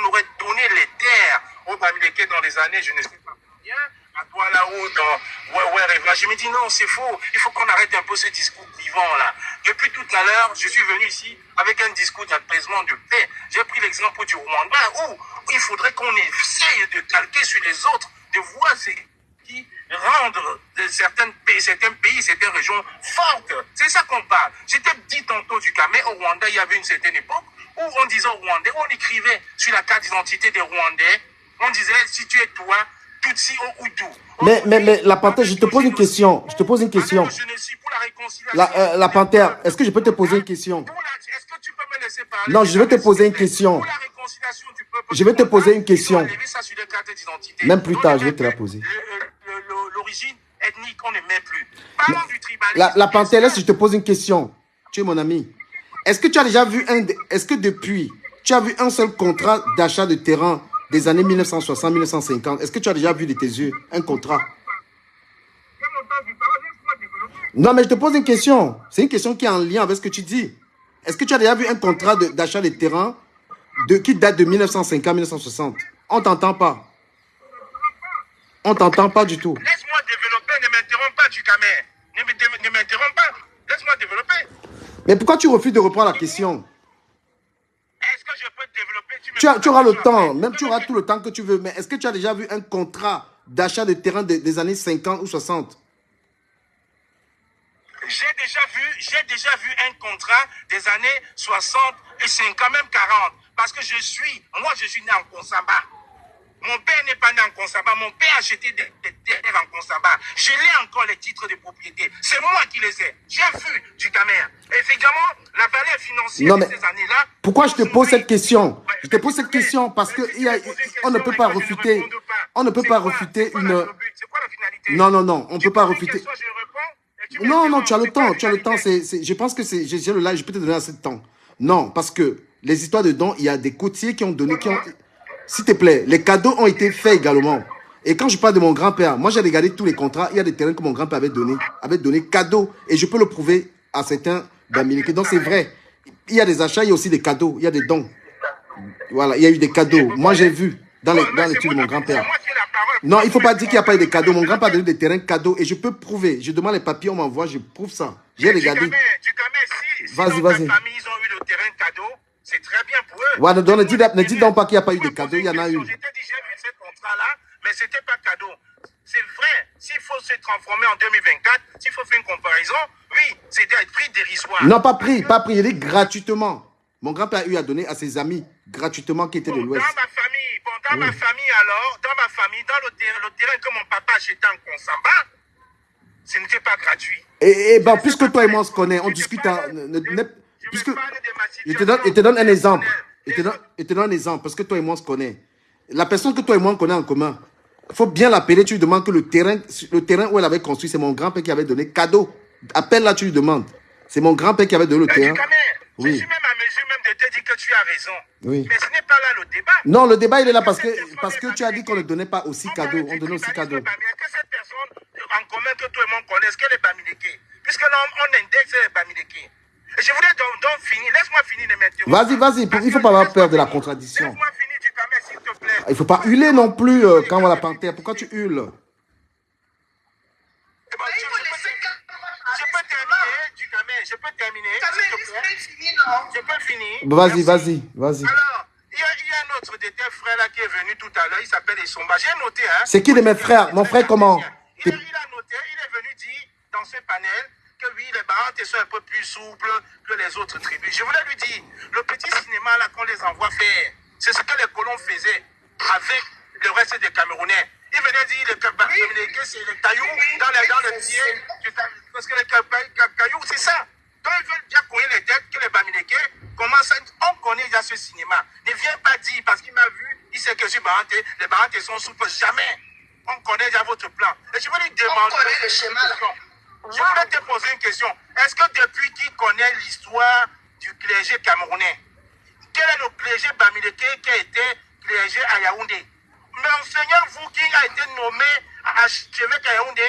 aurait donné les terres aux Bamileke dans les années, je ne sais pas combien, à toi là-haut, je me dis non, c'est faux. Il faut qu'on arrête un peu ce discours vivant là. Depuis tout à l'heure, je suis venu ici avec un discours d'apaisement, de paix. J'ai pris l'exemple du Rwanda où il faudrait qu'on essaye de calquer sur les autres, de voir ce qui rendre certains pays, certaines régions fortes. C'est ça qu'on parle. J'étais dit tantôt du Cameroun, au Rwanda, il y avait une certaine époque où on disait aux Rwandais, on écrivait sur la carte d'identité des Rwandais, on disait si tu es toi, Tutsi ou Hutu. Mais la panthère, je te pose une question. Je te pose une question. Je ne suis pour la réconciliation. La panthère, est-ce que je peux te poser une question? Est-ce que tu peux me laisser parler? Non, je vais te poser une question. Je vais te poser une question. Même plus tard, je vais te la poser. L'origine ethnique, on ne met plus. Parlons du tribalisme. La panthère, laisse, je te pose une question. Tu es mon ami. Est-ce que tu as déjà vu est-ce que depuis, tu as vu un seul contrat d'achat de terrain des années 1960-1950? Est-ce que tu as déjà vu de tes yeux un contrat? Non, mais je te pose une question. C'est une question qui est en lien avec ce que tu dis. Est-ce que tu as déjà vu un contrat d'achat de terrain qui date de 1950-1960? On t'entend pas. On t'entend pas du tout. Laisse-moi développer, ne m'interromps pas, du Camer. Ne m'interromps pas. Laisse-moi développer. Mais pourquoi tu refuses de reprendre la question? Est-ce que je peux développer? Tu auras le temps, même tu auras tout le temps que tu veux. Mais est-ce que tu as déjà vu un contrat d'achat de terrain des années 50 ou 60? J'ai déjà vu un contrat des années 60 et 50, même 40. Parce que moi je suis né en Konsamba. Mon père n'est pas né en Konsamba. Mon père a acheté des terres en Konsamba. Je l'ai encore les titres de propriété. C'est moi qui les ai. J'ai vu du Camer. Effectivement, la valeur financière de ces années-là. Pourquoi je te pose cette question? Je te pose cette question parce que on ne peut pas refuter. On ne peut pas refuter une. Non, on ne peut pas refuter. Non, tu as le temps. Je pense que j'ai le live, je peux te donner assez de temps. Non, parce que les histoires de dons, il y a des côtiers qui ont donné. S'il te plaît, les cadeaux ont été faits également. Et quand je parle de mon grand-père, moi j'ai regardé tous les contrats, il y a des terrains que mon grand-père avait donné cadeaux. Et je peux le prouver à certains Bamileke. Donc c'est vrai. Il y a des achats, il y a aussi des cadeaux, il y a des dons. Voilà, il y a eu des cadeaux. Moi j'ai vu dans l'étude de mon grand-père. Non, il ne faut pas dire qu'il n'y a pas eu de cadeaux. Mon grand-père a donné des terrains cadeaux et je peux prouver. Je demande les papiers, on m'envoie, je prouve ça. J'ai regardé. Vas-y. Famille, ils ont eu le terrain cadeau. C'est très bien pour eux. Ouais, ne dis donc pas qu'il n'y a pas eu de cadeau, il y en a eu. J'ai vu ce contrat-là, mais ce n'était pas cadeau. C'est vrai, s'il faut se transformer en 2024, s'il faut faire une comparaison, oui, c'était un prix dérisoire. Non, pas pris, il est gratuitement. Mon grand-père a eu à donner à ses amis gratuitement qui étaient de l'Ouest. Dans ma famille alors, dans le terrain que mon papa achetait en Konsamba, ce n'était pas gratuit. Et puisque toi et moi on se connaît, on discute. Je te donne un exemple. Je te donne un exemple parce que toi et moi on se connaît. La personne que toi et moi on connaît en commun, il faut bien l'appeler. Tu lui demandes que le terrain où elle avait construit, c'est mon grand-père qui avait donné cadeau. Appelle-la, tu lui demandes. C'est mon grand-père qui avait donné le terrain. Oui. Je suis même à mesure de te dire que tu as raison. Oui. Mais ce n'est pas là le débat. Non, le débat il est là parce que tu as dit qu'on ne donnait pas aussi cadeau. On donnait aussi cadeau. Est-ce que cette personne en commun que toi et moi on connaît, est-ce qu'elle est Bamileke? Puisque là on indexe les Bamileke. Et je voulais donc finir. Laisse-moi finir de m'interrompre. Vas-y. Il ne faut pas avoir peur de la contradiction. Laisse-moi finir du Camer, s'il te plaît. Il ne faut pas hurler non plus quand on va la panthère. Pourquoi tu hurles? Je peux terminer. Je peux finir. Vas-y. Alors, il y a un autre de tes frères là qui est venu tout à l'heure. Il s'appelle Essomba. J'ai noté. C'est qui de mes frères? Mon frère comment? Il a noté, il est venu dire dans ce panel que oui, les Barantes sont un peu plus souples que les autres tribus. Je voulais lui dire, le petit cinéma là qu'on les envoie faire, c'est ce que les colons faisaient avec le reste des Camerounais. Ils venaient dire que c'est les cailloux dans le pied. Parce que les cailloux, c'est ça. Quand ils veulent déjà courir les têtes, que les Bamileke commencent on connaît déjà ce cinéma. Ne viens pas dire, parce qu'il m'a vu, il sait que je suis Barante, les Barantes sont souples. Jamais. On connaît déjà votre plan. Et je veux lui demander. On connaît le schéma là. Je voulais te poser une question. Est-ce que depuis qu'il connaît l'histoire du clergé camerounais, quel est le clergé Bamileke qui a été clergé à Yaoundé? Mais enseignant, vous qui a été nommé archevêque à Yaoundé,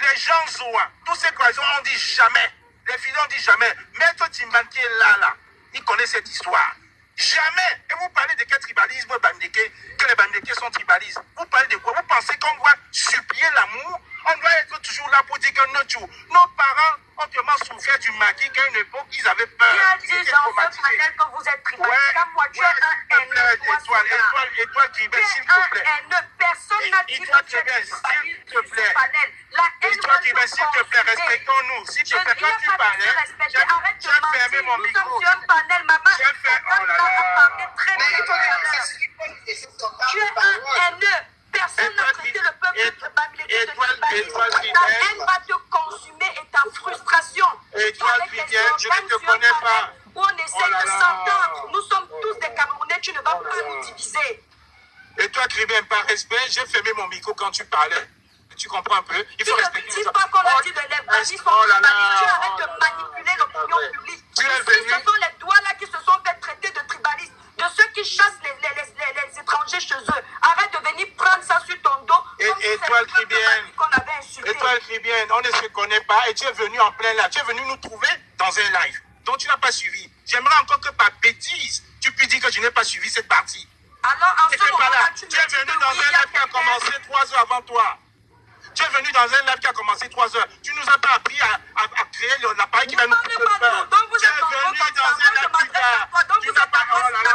les gens Zoua, tous ces croisons ont dit jamais. Les filles n'ont dit jamais. Maître Timban qui est là, il connaît cette histoire. Jamais. Et vous parlez de quel tribalisme, que les Bamileke sont tribalistes. Vous parlez de quoi? Vous pensez qu'on doit supplier l'amour? On doit être toujours là pour dire que nos parents ont tellement souffert du maquis qu'à une époque, ils avaient peur. Qui a dit dans ce panel que vous êtes tribaliste? Moi, tu es un haineux. Étoile Tribal, s'il te plaît. Personne n'a dit que tu es tribaliste dans ce panel. La haine Étoile Tribal, s'il te plaît, respectons-nous. S'il te plaît, quand tu parlais, j'ai fermé mon micro. Nous sommes sur un panel, maman. Oh là là. Tu es un haineux. Personne n'a traité le peuple bamileke de tribalisme. Ta haine va te consumer et ta frustration. Étoile Tribal, je ne te connais pas. Où on essaie de s'entendre. Nous sommes tous des Camerounais, tu ne vas pas nous diviser. Et toi, Tribal, par respect, j'ai fermé mon micro quand tu parlais. Tu comprends un peu? Il faut respecter. Tu ne dis pas qu'on a dit de lèvres. Oh là là. Tu arrêtes de manipuler l'opinion publique. Tu es venu. Ce sont les doigts là qui se sont fait traiter de tribalistes, de ceux qui chassent les étrangers chez eux. Arrête de venir prendre ça sur ton dos. Étoile Tribal, on ne se connaît pas et tu es venu en plein live. Tu es venu nous trouver dans un live. Donc tu n'as pas suivi. J'aimerais encore que par bêtise, tu puisses dire que je n'ai pas suivi cette partie. Alors, en ce moment-là, tu es venu dans un live qui a commencé 3 heures avant toi. Tu es venu dans un live qui a commencé 3 heures. Tu nous as pas appris à créer l'appareil qui va nous faire peur. Tu es venu dans un live plus tard. Tu n'as pas... Oh là là.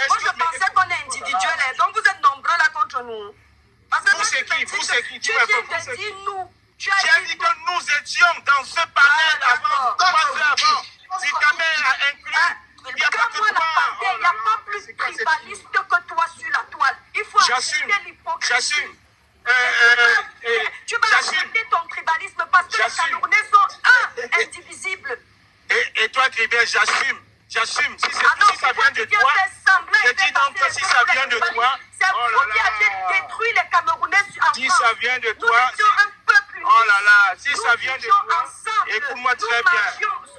Moi, je pensais qu'on est individuel. Donc, vous êtes nombreux là contre nous. Vous, c'est qui? Tu viens de dire nous. J'ai dit que nous étions dans ce panel avant, 3 heures avant. Si ta mère a inclus, il n'y a pas que toi. Il n'y a pas plus tribaliste que toi sur la toile. Il faut accepter l'hypocrisie. J'assume. Tu vas accepter ton tribalisme parce que les Camerounais sont indivisibles. Et toi, Tribal, j'assume. Si ça vient de toi, je dis donc que si ça vient de toi, c'est vous qui avez détruit les Camerounais en France. Si ça vient de toi, nous étions un peuple unis. Oh là là, si ça vient de toi, écoute-moi très bien.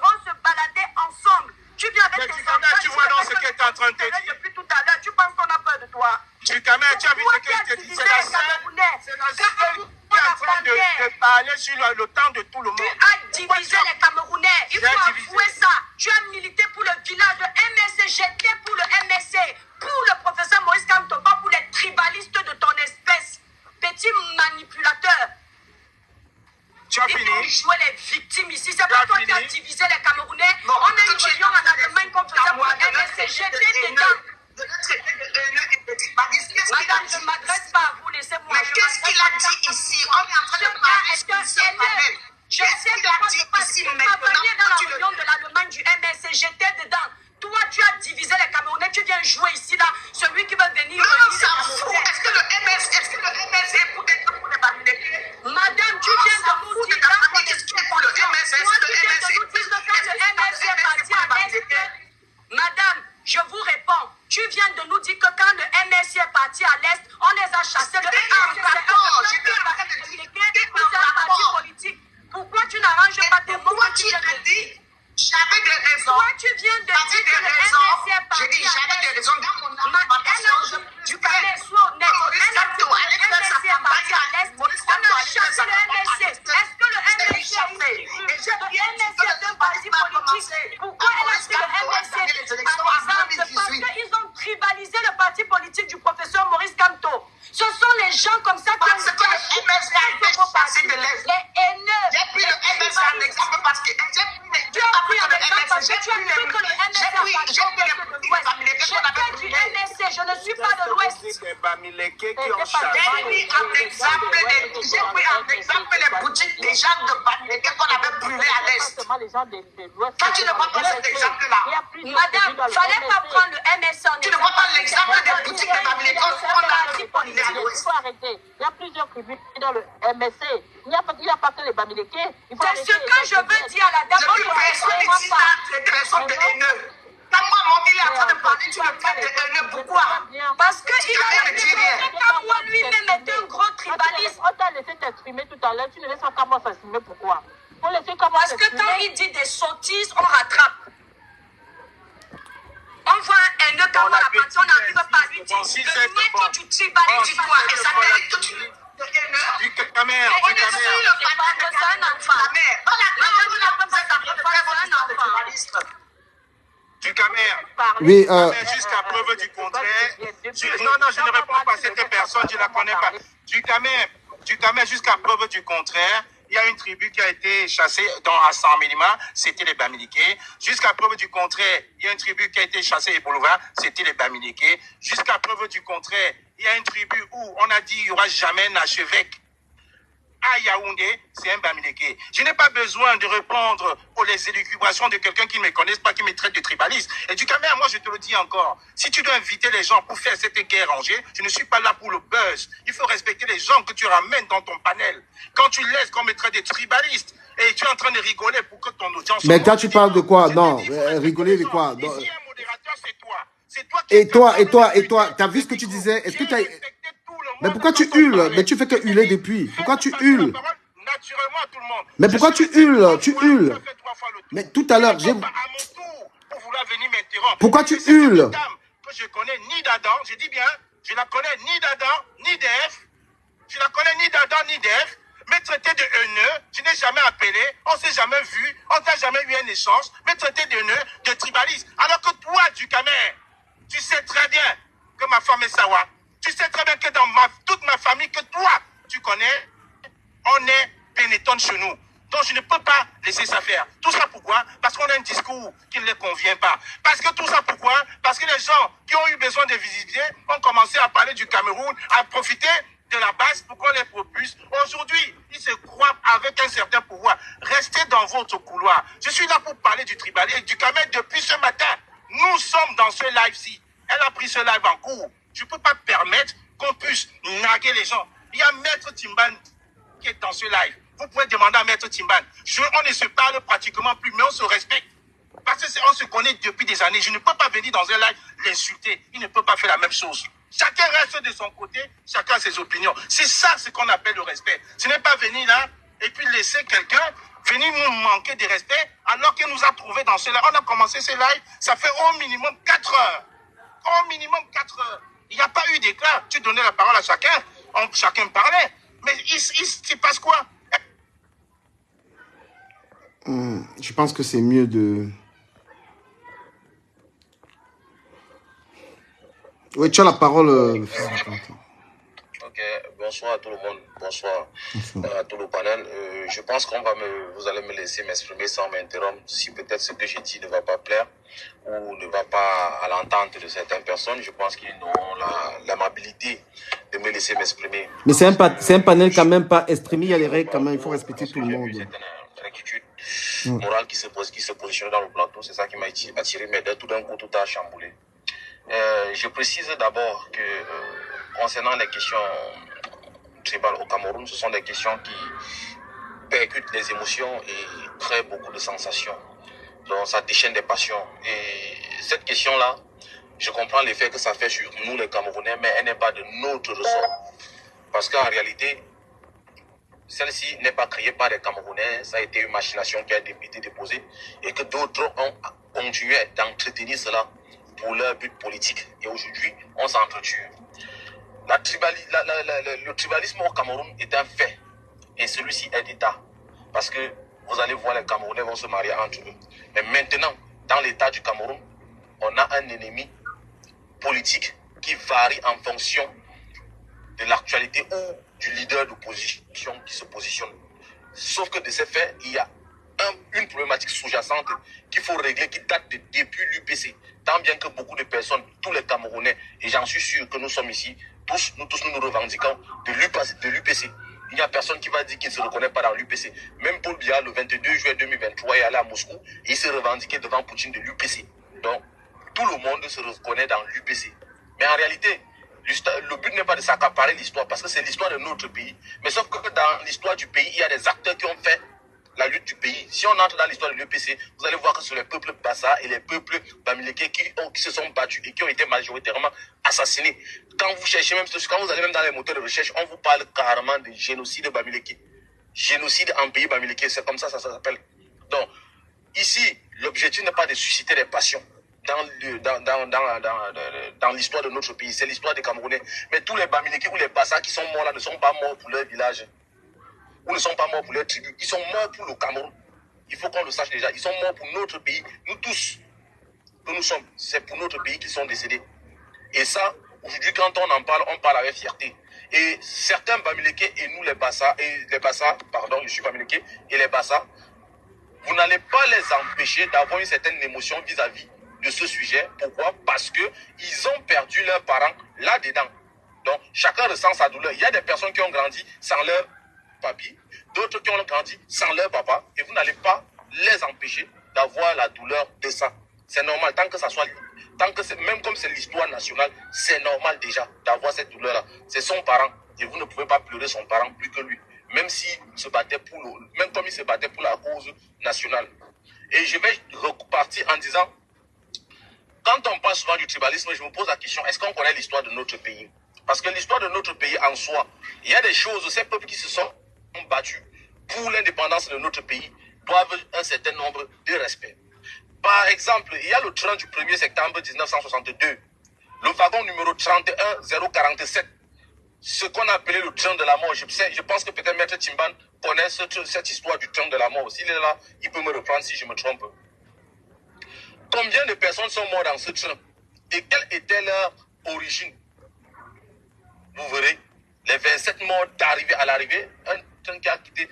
On se baladait ensemble. Tu viens avec tes enfants. Tu vois donc ce que tu es en train de te dire. Depuis tout à l'heure, tu penses qu'on a peur de toi. Tu as vu ce que je te dis. C'est la seule qui est en train de parler sur le temps de tout le monde. Tu as divisé les Camerounais. Il faut avouer ça. Tu as milité pour le village de MSC. J'étais pour le MSC. Pour le professeur Maurice Kamto, pas pour les tribalistes de ton espèce. Petit manipulateur. Tu as Ils fini? vont jouer les victimes ici. C'est pas toi qui as divisé les Camerounais. On a une région en Allemagne qu'on faisait pour le MSC. J'étais dedans. Madame, je ne m'adresse pas à vous, laissez-moi. Mais qu'est-ce qu'il a dit ici? On est en train de parler sur ce panel. Je sais de quoi je parle. Tu vas venir dans la réunion de l'Allemagne du MSC. J'étais dedans. Toi, tu as divisé les Camerounais. Tu viens jouer ici, là. Celui qui veut venir. Non, ça fout. Est-ce que le MS est pour les Bamileke? Madame, tu viens de nous dire. Qu'est-ce qu'il est pour le MS? Est-ce que le MS est pour les Bamileke? Madame, je vous réponds. Tu viens de nous dire que quand le MSC est parti à l'Est, on les a chassés. Le MSC, c'est un parti politique. Pourquoi tu n'arranges pas tes mots? Pourquoi tu me dis? J'avais des raisons. Toi, tu viens de dire que le MSC est parti à l'Est. J'avais des raisons dans mon argumentation. Du calais, sois honnête. MSC est parti à l'Est. On a chassé le MSC. Est-ce que le MSC est un parti politique? Pourquoi elle a dit le MSC? Parce qu'ils ont tribalisé le parti politique du professeur Maurice Kamto. Ce sont les gens comme ça qui ont dit que le MSC a été chassé de l'Est. Les haineux. J'ai pris le MSC en exemple parce que tu as pris en exemple parce que tu as cru que le MSC a parti de l'Ouest. J'étais du MSC, je ne suis pas de l'Ouest. C'est Bamileke qui ont J'ai pris en exemple les boutiques des gens de Bamileke qu'on avait brûlées à l'Est. Quand tu ne vois pas cet exemple-là, madame, il ne fallait pas prendre le MSC en exemple. Tu ne vois pas l'exemple des boutiques de Bamileke qu'on avait brûlées à l'Ouest. Il faut arrêter. Il y a plusieurs tribus dans le MSC. Il n'y a pas que les Bamileke. C'est ce que je veux dire à la dame. Personne ici n'a traité personne de haineux. Quand moi, mon il est en train de parler, tu me traites de haineux. Pourquoi? Parce qu'il a dit que moi lui-même était un gros tribaliste. On t'a laissé t'exprimer tout à l'heure. Tu ne laisses pas comment s'exprimer. Pourquoi? Parce que quand il dit des sottises, on rattrape. On voit un haineux quand on n'arrive pas à lui dire. Le maître du tribalisme. Dis-toi, et ça mérite que tu Du Camer. Du Camer. Oui, Jusqu'à preuve du contraire. Non, je ne réponds pas à cette personne, je ne la connais pas. Du Camer, jusqu'à preuve du contraire, il y a une tribu qui a été chassée à San Minima, c'était les Bamileke. Jusqu'à preuve du contraire, il y a une tribu qui a été chassée à Boulevard, c'était les Bamileke. Jusqu'à preuve du contraire, il y a une tribu où on a dit qu'il n'y aura jamais un archevêque à Yaoundé, c'est un Bamileke. Je n'ai pas besoin de répondre aux élucubrations de quelqu'un qui ne me connaisse pas, qui me traite de tribaliste. Et du Camer, moi je te le dis encore, si tu dois inviter les gens pour faire cette guerre rangée, je ne suis pas là pour le buzz. Il faut respecter les gens que tu ramènes dans ton panel. Quand tu laisses qu'on me traite de tribaliste, et tu es en train de rigoler pour que ton audience... Mais quand tu parles de quoi? Non, rigoler de quoi? Ici, un modérateur, c'est toi. C'est toi qui... Et toi, t'as vu ce que tu disais? Est-ce que tu as... Mais pourquoi tu hurles? Mais tu fais que hurler depuis. Pourquoi tu hurles? Naturellement à tout le monde. Mais pourquoi tu hurles? Tu hurles. Mais tout à l'heure, j'ai... Pourquoi tu hurles? Que je connais ni d'Adam, je dis bien, je la connais ni d'Adam, ni d'Ève. Je la connais ni d'Adam, ni d'Ève. Me traiter de haineux, je n'ai jamais appelé, on ne s'est jamais vu, on n'a jamais eu un échange. Me traiter de haineux, de tribaliste. Alors que toi, du Camer, tu sais très bien que ma femme est Sawa. Tu sais très bien que dans toute ma famille, que toi, tu connais, on est pénétons chez nous. Donc je ne peux pas laisser ça faire. Tout ça pourquoi? Parce qu'on a un discours qui ne les convient pas. Parce que tout ça pourquoi? Parce que les gens qui ont eu besoin de visibilité ont commencé à parler du Cameroun, à profiter de la base pour qu'on les propulse. Aujourd'hui, ils se croient avec un certain pouvoir. Restez dans votre couloir. Je suis là pour parler du tribalisme et du Camer depuis ce matin. Nous sommes dans ce live-ci. Elle a pris ce live en cours. Je ne peux pas permettre qu'on puisse naguer les gens. Il y a Maître Timban qui est dans ce live. Vous pouvez demander à Maître Timban. On ne se parle pratiquement plus, mais on se respecte. Parce qu'on se connaît depuis des années. Je ne peux pas venir dans un live l'insulter. Il ne peut pas faire la même chose. Chacun reste de son côté, chacun a ses opinions. C'est ça ce qu'on appelle le respect. Ce n'est pas venir là et puis laisser quelqu'un venir nous manquer de respect alors qu'il nous a trouvé dans ce live. On a commencé ce live, ça fait au minimum 4 heures. Au minimum 4 heures. Il n'y a pas eu d'éclat. Tu donnais la parole à chacun. Chacun parlait. Mais il se passe quoi? Je pense que c'est mieux de... Oui, tu as la parole. Ok, bonsoir à tout le monde. Bonsoir à tout le panel. Je pense vous allez me laisser m'exprimer sans m'interrompre. Si peut-être ce que j'ai dit ne va pas plaire ou ne va pas à l'entente de certaines personnes, je pense qu'ils n'auront l'amabilité de me laisser m'exprimer. Mais c'est un panel quand même pas exprimé. Il y a les règles quand même. Il faut respecter tout le monde. Rectitude morale qui se positionne dans le plateau, c'est ça qui m'a attiré, mais tout d'un coup, tout a chamboulé. Je précise d'abord que concernant les questions tribales au Cameroun, ce sont des questions qui percutent les émotions et créent beaucoup de sensations. Donc ça déchaîne des passions. Et cette question-là, je comprends l'effet que ça fait sur nous les Camerounais, mais elle n'est pas de notre ressort. Parce qu'en réalité, celle-ci n'est pas créée par les Camerounais, ça a été une machination qui a été déposée et que d'autres ont continué d'entretenir cela pour leur but politique. Et aujourd'hui, on s'entretue. Le tribalisme au Cameroun est un fait. Et celui-ci est d'État. Parce que vous allez voir, les Camerounais vont se marier entre eux. Mais maintenant, dans l'État du Cameroun, on a un ennemi politique qui varie en fonction de l'actualité ou du leader d'opposition qui se positionne. Sauf que de ces faits, il y a une problématique sous-jacente qu'il faut régler, qui date depuis l'UPC. Tant bien que beaucoup de personnes, tous les Camerounais, et j'en suis sûr que nous sommes ici, nous revendiquons de l'UPC. Il n'y a personne qui va dire qu'il ne se reconnaît pas dans l'UPC. Même Paul Biya, le 22 juillet 2023, est allé à Moscou et il s'est revendiqué devant Poutine de l'UPC. Donc, tout le monde se reconnaît dans l'UPC. Mais en réalité, le but n'est pas de s'accaparer l'histoire, parce que c'est l'histoire de notre pays. Mais sauf que dans l'histoire du pays, il y a des acteurs qui ont fait la lutte du pays. Si on entre dans l'histoire de l'UPC, vous allez voir que c'est les peuples Bassa et les peuples Bamileke qui se sont battus et qui ont été majoritairement assassinés. Quand vous cherchez quand vous allez même dans les moteurs de recherche, on vous parle carrément de génocide Bamileke. Génocide en pays Bamileke, c'est comme ça s'appelle. Donc, ici, l'objectif n'est pas de susciter des passions dans dans l'histoire de notre pays. C'est l'histoire des Camerounais. Mais tous les Bamileke ou les Bassa qui sont morts là ne sont pas morts pour leur village. Ou ne sont pas morts pour leur tribu. Ils sont morts pour le Cameroun. Il faut qu'on le sache déjà. Ils sont morts pour notre pays. Nous tous, que nous sommes, c'est pour notre pays qu'ils sont décédés. Et ça, aujourd'hui, quand on parle avec fierté. Et certains Bamileke et nous les Bassa, je suis Bamileke, et les Bassa, vous n'allez pas les empêcher d'avoir une certaine émotion vis-à-vis de ce sujet. Pourquoi? Parce qu'ils ont perdu leurs parents là-dedans. Donc, chacun ressent sa douleur. Il y a des personnes qui ont grandi sans leur papy, d'autres qui ont grandi sans leur papa, et vous n'allez pas les empêcher d'avoir la douleur de ça. C'est normal, tant que ça soit, même comme c'est l'histoire nationale, c'est normal déjà d'avoir cette douleur-là. C'est son parent, et vous ne pouvez pas pleurer son parent plus que lui. Même s'il se battait même comme il se battait pour la cause nationale. Et je vais repartir en disant, quand on parle souvent du tribalisme, je me pose la question, est-ce qu'on connaît l'histoire de notre pays? Parce que l'histoire de notre pays en soi, il y a des choses, ces peuples qui se sont battus pour l'indépendance de notre pays doivent un certain nombre de respect. Par exemple, il y a le train du 1er septembre 1962, le wagon numéro 31047, ce qu'on a appelé le train de la mort. Je pense que peut-être Maître Timban connaît cette histoire du train de la mort. S'il est là, il peut me reprendre si je me trompe. Combien de personnes sont mortes dans ce train? Et quelle était leur origine? Vous verrez, les 27 morts d'arrivée à l'arrivée, un train qui a quitté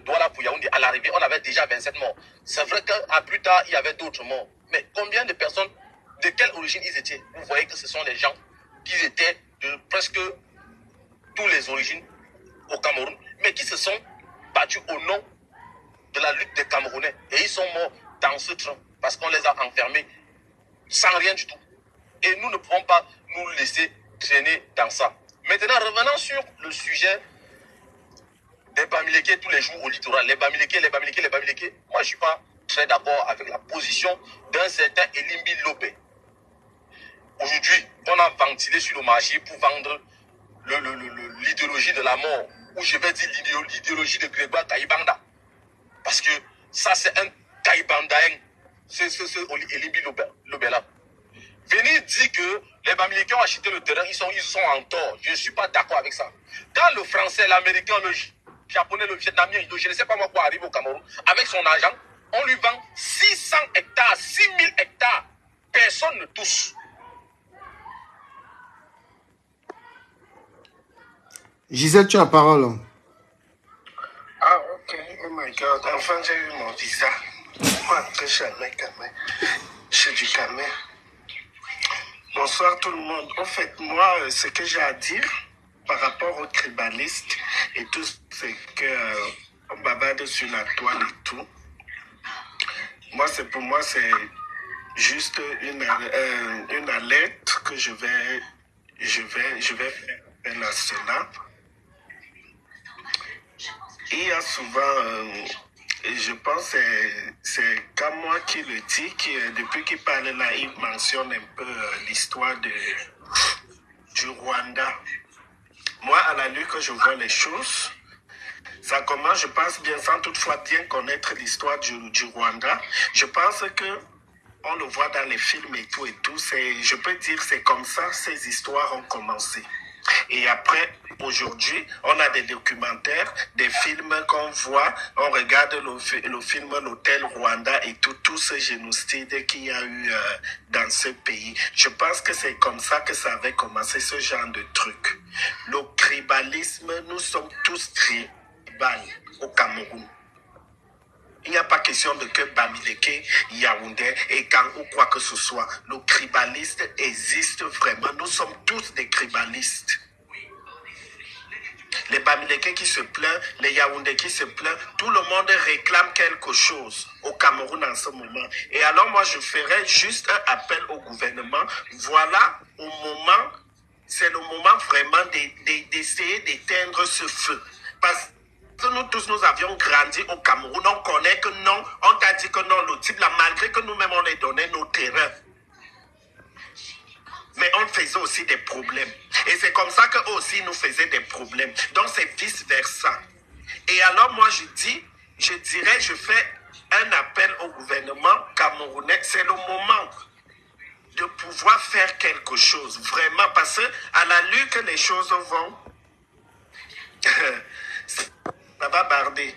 Douala pour Yaoundé, à l'arrivée, on avait déjà 27 morts. C'est vrai qu'à plus tard, il y avait d'autres morts. Mais combien de personnes, de quelle origine ils étaient? Vous voyez que ce sont des gens qui étaient de presque toutes les origines au Cameroun, mais qui se sont battus au nom de la lutte des Camerounais. Et ils sont morts dans ce train parce qu'on les a enfermés sans rien du tout. Et nous ne pouvons pas nous laisser traîner dans ça. Maintenant, revenons sur le sujet des Bamileke tous les jours au littoral. Les Bamileke. Moi, je ne suis pas très d'accord avec la position d'un certain Elimbi Lopé. Aujourd'hui, on a ventilé sur le marché pour vendre l'idéologie de la mort, ou je vais dire l'idéologie de Grégoire Kaïbanda. Parce que ça, c'est un Kaïbandaen, c'est Elimbi Lopé là. Venir dire que les Bamileke ont acheté le terrain, ils sont en tort. Je ne suis pas d'accord avec ça. Quand le français, l'américain, le japonais, le vietnamien, je ne sais pas moi quoi arrive au Cameroun, avec son argent, on lui vend 600 hectares, 6000 hectares. Personne ne touche. Gisèle, tu as la parole. Ah, ok. Oh my God. Enfin, j'ai eu mon visa. Moi, très jamais, quand même. Je suis du Cameroun. Bonsoir tout le monde. En fait, moi, ce que j'ai à dire par rapport aux tribalistes et tout ce qu'on bavarde sur la toile et tout, pour moi, c'est juste une alerte que je vais faire à cela. Il y a souvent, je pense que c'est comme moi qui le dis, depuis qu'il parle là, il mentionne un peu l'histoire du Rwanda. Moi, à la lutte que je vois les choses, ça commence, je pense bien, sans toutefois bien connaître l'histoire du Rwanda. Je pense que on le voit dans les films et tout, je peux dire c'est comme ça, ces histoires ont commencé. Et après, aujourd'hui, on a des documentaires, des films qu'on voit, on regarde le film L'Hôtel Rwanda et tout ce génocide qu'il y a eu dans ce pays. Je pense que c'est comme ça que ça avait commencé, ce genre de truc. Le tribalisme, nous sommes tous tribales au Cameroun. Il n'y a pas question de que Bamileke, Yaoundé et Kang ou quoi que ce soit. Le tribaliste existe vraiment. Nous sommes tous des tribalistes. Les Bamileke qui se plaignent, les Yaoundé qui se plaignent, tout le monde réclame quelque chose au Cameroun en ce moment. Et alors moi je ferai juste un appel au gouvernement. Voilà, c'est le moment vraiment d'essayer d'éteindre ce feu. Parce que nous tous, nous avions grandi au Cameroun, on connaît que non, on t'a dit que non, le type là, malgré que nous-mêmes on ait donné nos terrains. Mais on faisait aussi des problèmes. Et c'est comme ça qu'eux aussi nous faisaient des problèmes. Donc c'est vice-versa. Et alors moi je fais un appel au gouvernement camerounais. C'est le moment. de pouvoir faire quelque chose, vraiment, parce qu'à l'allure que les choses vont, ça va barder.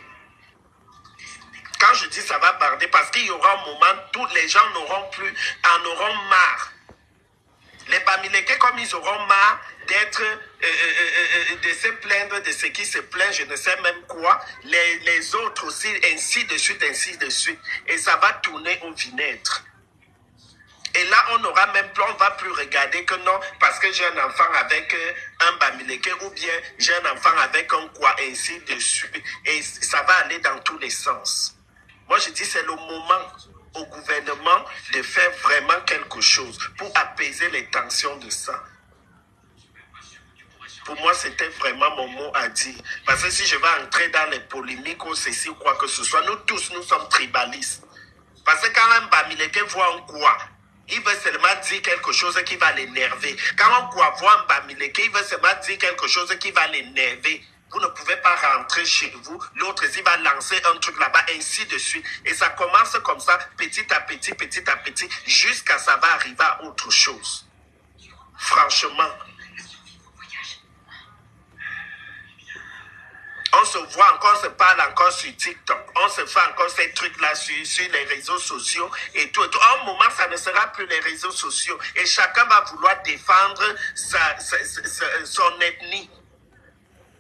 Quand je dis ça va barder, parce qu'il y aura un moment, tous les gens en auront marre. Les Bamileke, comme ils auront marre d'être, de se plaindre de ce qui se plaint, je ne sais même quoi, les autres aussi, ainsi de suite, ainsi de suite. Et ça va tourner au vinaigre. Et là, on n'aura même plus, on ne va plus regarder que non, parce que j'ai un enfant avec un Bamileke, ou bien j'ai un enfant avec un quoi, ainsi de suite. Et ça va aller dans tous les sens. Moi, je dis, c'est le moment au gouvernement de faire vraiment quelque chose pour apaiser les tensions de ça. Pour moi, c'était vraiment mon mot à dire. Parce que si je vais entrer dans les polémiques ou ceci ou quoi que ce soit, nous tous, nous sommes tribalistes. Parce que quand un Bamileke voit un quoi, il veut seulement dire quelque chose qui va l'énerver. Quand un quoi voit un Bamileke, il veut seulement dire quelque chose qui va l'énerver. Vous ne pouvez pas rentrer chez vous. L'autre, il va lancer un truc là-bas, ainsi de suite. Et ça commence comme ça, petit à petit, jusqu'à ça va arriver à autre chose. Franchement. On se voit encore, on se parle encore sur TikTok. On se fait encore ces trucs-là sur les réseaux sociaux et tout. À un moment, ça ne sera plus les réseaux sociaux. Et chacun va vouloir défendre son ethnie.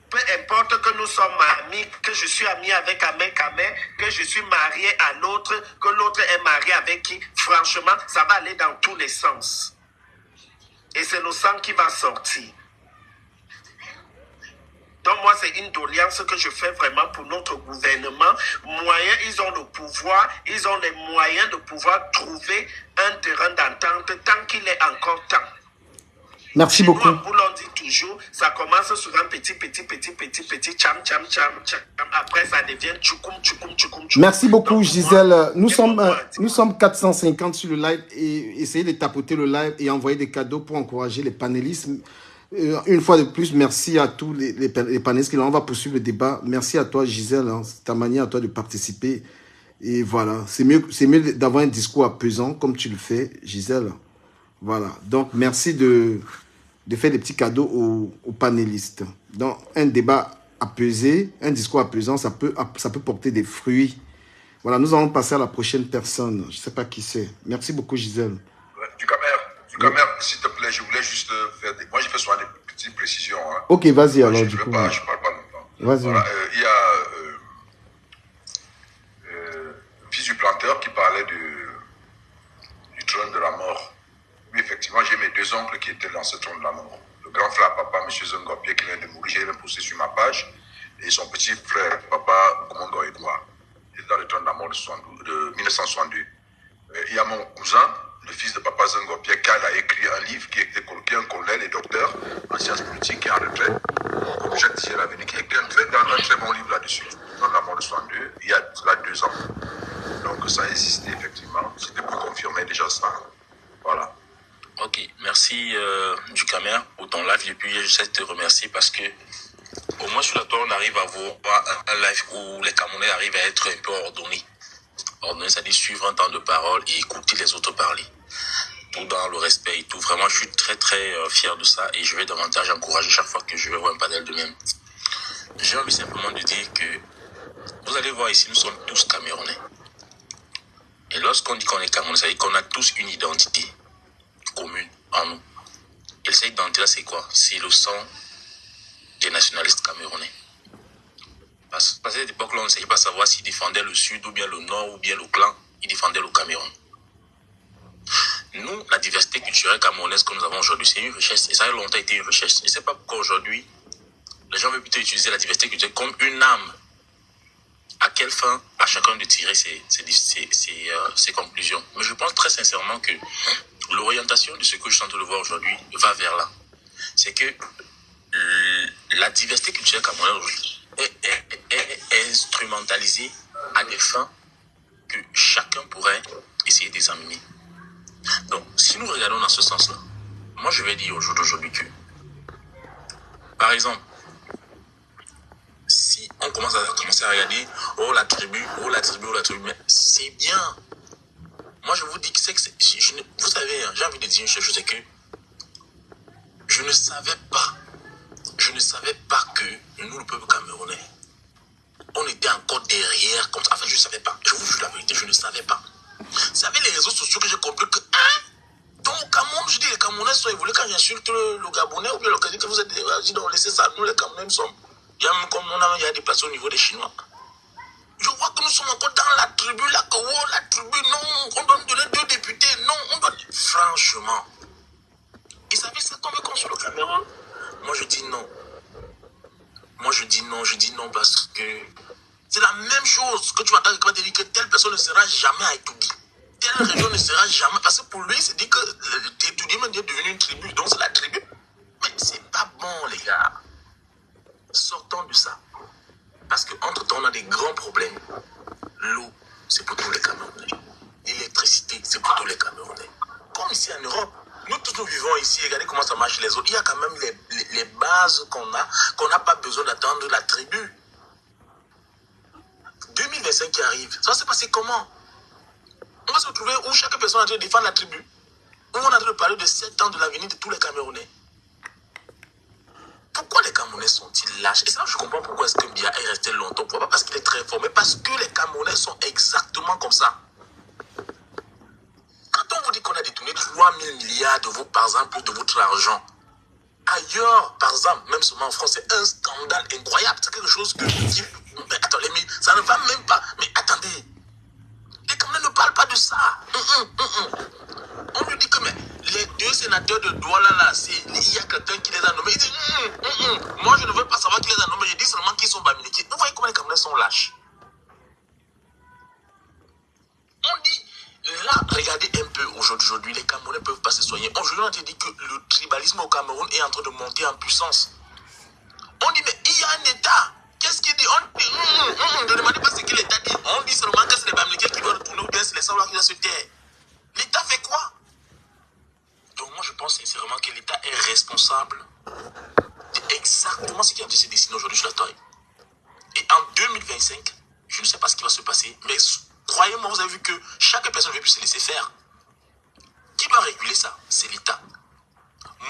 Peu importe que nous sommes amis, que je suis ami avec Ahmed Kamer, que je suis marié à l'autre, que l'autre est marié avec qui, franchement, ça va aller dans tous les sens. Et c'est le sang qui va sortir. Donc moi, c'est une doléance que je fais vraiment pour notre gouvernement. Ils ont le pouvoir, ils ont les moyens de pouvoir trouver un terrain d'entente tant qu'il est encore temps. Merci beaucoup. Nous, on dit toujours, ça commence sur un petit, cham. Après, ça devient tchoukoum. Merci beaucoup, Gisèle. Nous sommes 450 sur le live et essayez de tapoter le live et envoyer des cadeaux pour encourager les panélistes. Une fois de plus, merci à tous les panélistes qui là, on va poursuivre le débat. Merci à toi, Gisèle. Hein, c'est ta manière à toi de participer. Et voilà, c'est mieux d'avoir un discours apaisant comme tu le fais, Gisèle. Voilà, donc merci de faire des petits cadeaux aux panélistes. Donc, un débat apaisé, un discours apaisant, ça peut porter des fruits. Voilà, nous allons passer à la prochaine personne. Je ne sais pas qui c'est. Merci beaucoup, Gisèle. Du Camer, s'il te plaît, je voulais juste faire des... Moi, j'ai fait souvent des petites précisions. Hein. Ok, vas-y alors, je parle pas longtemps. Vas-y. Voilà, il y a le fils du planteur qui parlait du trône de la mort. Oui, effectivement, j'ai mes deux oncles qui étaient dans ce trône de la mort. Le grand frère papa, M. Zengopie, qui vient de mourir, j'ai même posté sur ma page. Et son petit frère papa, Komongo Edouard, il est dans le trône de la mort de 1962. Il y a mon cousin, le fils de papa Zengopie, qui a écrit un livre qui est un collègue et docteur en sciences politiques qui est en retraite. Comme Jacques Thiel a venu, qui a écrit un très bon livre là-dessus, dans la mort de 62, il y a cela 2 ans. Donc ça a existé effectivement. C'était pour confirmer déjà ça. Voilà. Ok, merci du Camer pour ton live. Et puis je te remercier parce que au moins sur la toile, on arrive à voir un live où les Camerounais arrivent à être un peu ordonnés. Ordonnés, c'est-à-dire suivre un temps de parole et écouter les autres parler. Tout dans le respect et tout. Vraiment, je suis très fier de ça et je vais davantage encourager chaque fois que je vais voir un panel de même. J'ai envie simplement de dire que vous allez voir ici, nous sommes tous Camerounais. Et lorsqu'on dit qu'on est Camerounais, ça veut dire qu'on a tous une identité commune en nous. Et cette identité-là, c'est quoi? C'est le sang des nationalistes camerounais. Parce qu'à cette époque-là, on ne savait pas savoir s'ils défendaient le sud ou bien le nord ou bien le clan. Ils défendaient le Cameroun. Nous, la diversité culturelle camerounaise que nous avons aujourd'hui, c'est une richesse. Et ça a longtemps été une richesse. Et c'est pas pourquoi aujourd'hui, les gens veulent plutôt utiliser la diversité culturelle comme une arme. À quelle fin à chacun de tirer ses conclusions. Mais je pense très sincèrement que l'orientation de ce que je suis en train de voir aujourd'hui va vers là. C'est que la diversité culturelle camerounaise est instrumentalisée à des fins que chacun pourrait essayer d'examiner. Donc, si nous regardons dans ce sens-là, moi je vais dire au jour d'aujourd'hui que, par exemple, si on commence à regarder, oh la tribu, mais c'est bien. Moi, je vous dis que c'est que vous savez, hein, j'ai envie de dire une chose, c'est que je ne savais pas que nous, le peuple camerounais, on était encore derrière comme ça. Enfin, je ne savais pas. Je vous jure la vérité, je ne savais pas. Vous savez, les réseaux sociaux que j'ai compris que, donc au Cameroun, je dis, les Camerounais sont évolués quand j'insulte le Gabonais ou bien l'occasion que vous êtes dit, donc laissez ça, nous les Camerounais, nous sommes. Il y a même comme il y a des places au niveau des Chinois. Je vois que nous sommes encore dans la tribu, la tribu, non, on doit nous donner 2 députés, non, on doit... Franchement, ils avaient ça comme sur le Cameroun. Moi, je dis non. Je dis non parce que c'est la même chose que tu m'entends quelqu'un te dire que telle personne ne sera jamais à Etoudi. Telle région ne sera jamais, parce que pour lui, c'est dit que Etoudi est devenu une tribu, donc c'est la tribu. Mais c'est pas bon, les gars. Sortons de ça. Parce qu'entre-temps, on a des grands problèmes. L'eau, c'est pour tous les Camerounais. L'électricité, c'est pour tous les Camerounais. Comme ici en Europe, nous tous nous vivons ici, regardez comment ça marche les autres. Il y a quand même les bases qu'on n'a pas besoin d'attendre la tribu. 2025 qui arrive, ça va se passer comment? On va se retrouver où chaque personne est en train de défendre la tribu. Où on est en train de parler de 7 ans de l'avenir de tous les Camerounais. Pourquoi les Camerounais sont-ils lâches? Et c'est là que je comprends pourquoi est-ce que Biya est resté longtemps. Pourquoi? Pas parce qu'il est très fort, mais parce que les Camerounais sont exactement comme ça. Quand on vous dit qu'on a détourné 3 000 milliards de par exemple, de votre argent, ailleurs, par exemple, même seulement en France, c'est un scandale incroyable. C'est quelque chose que... Mais attendez, mais ça ne va même pas. Mais attendez, les Camerounais ne parlent pas de ça. On lui dit que mais, les 2 sénateurs de Douala, là, il y a quelqu'un qui les a nommés. Il dit, moi je ne veux pas savoir qui les a nommés, je dis seulement qu'ils sont bamilekés. Vous voyez comment les Camerounais sont lâches. On dit, là, regardez un peu aujourd'hui, les Camerounais ne peuvent pas se soigner. Aujourd'hui, on a dit que le tribalisme au Cameroun est en train de monter en puissance. On dit, mais il y a un État. Qu'est-ce qu'il dit? On dit, ne demandez pas ce que l'État dit. On dit seulement que c'est les bamilekés qui doivent retourner ou bien c'est les Saoulas qui doivent se taire. L'État fait quoi? Donc moi je pense sincèrement que l'État est responsable de exactement ce qui a se dessiner aujourd'hui sur la toile. Et en 2025, je ne sais pas ce qui va se passer, mais croyez-moi, vous avez vu que chaque personne ne veut plus se laisser faire. Qui doit réguler ça? C'est l'État.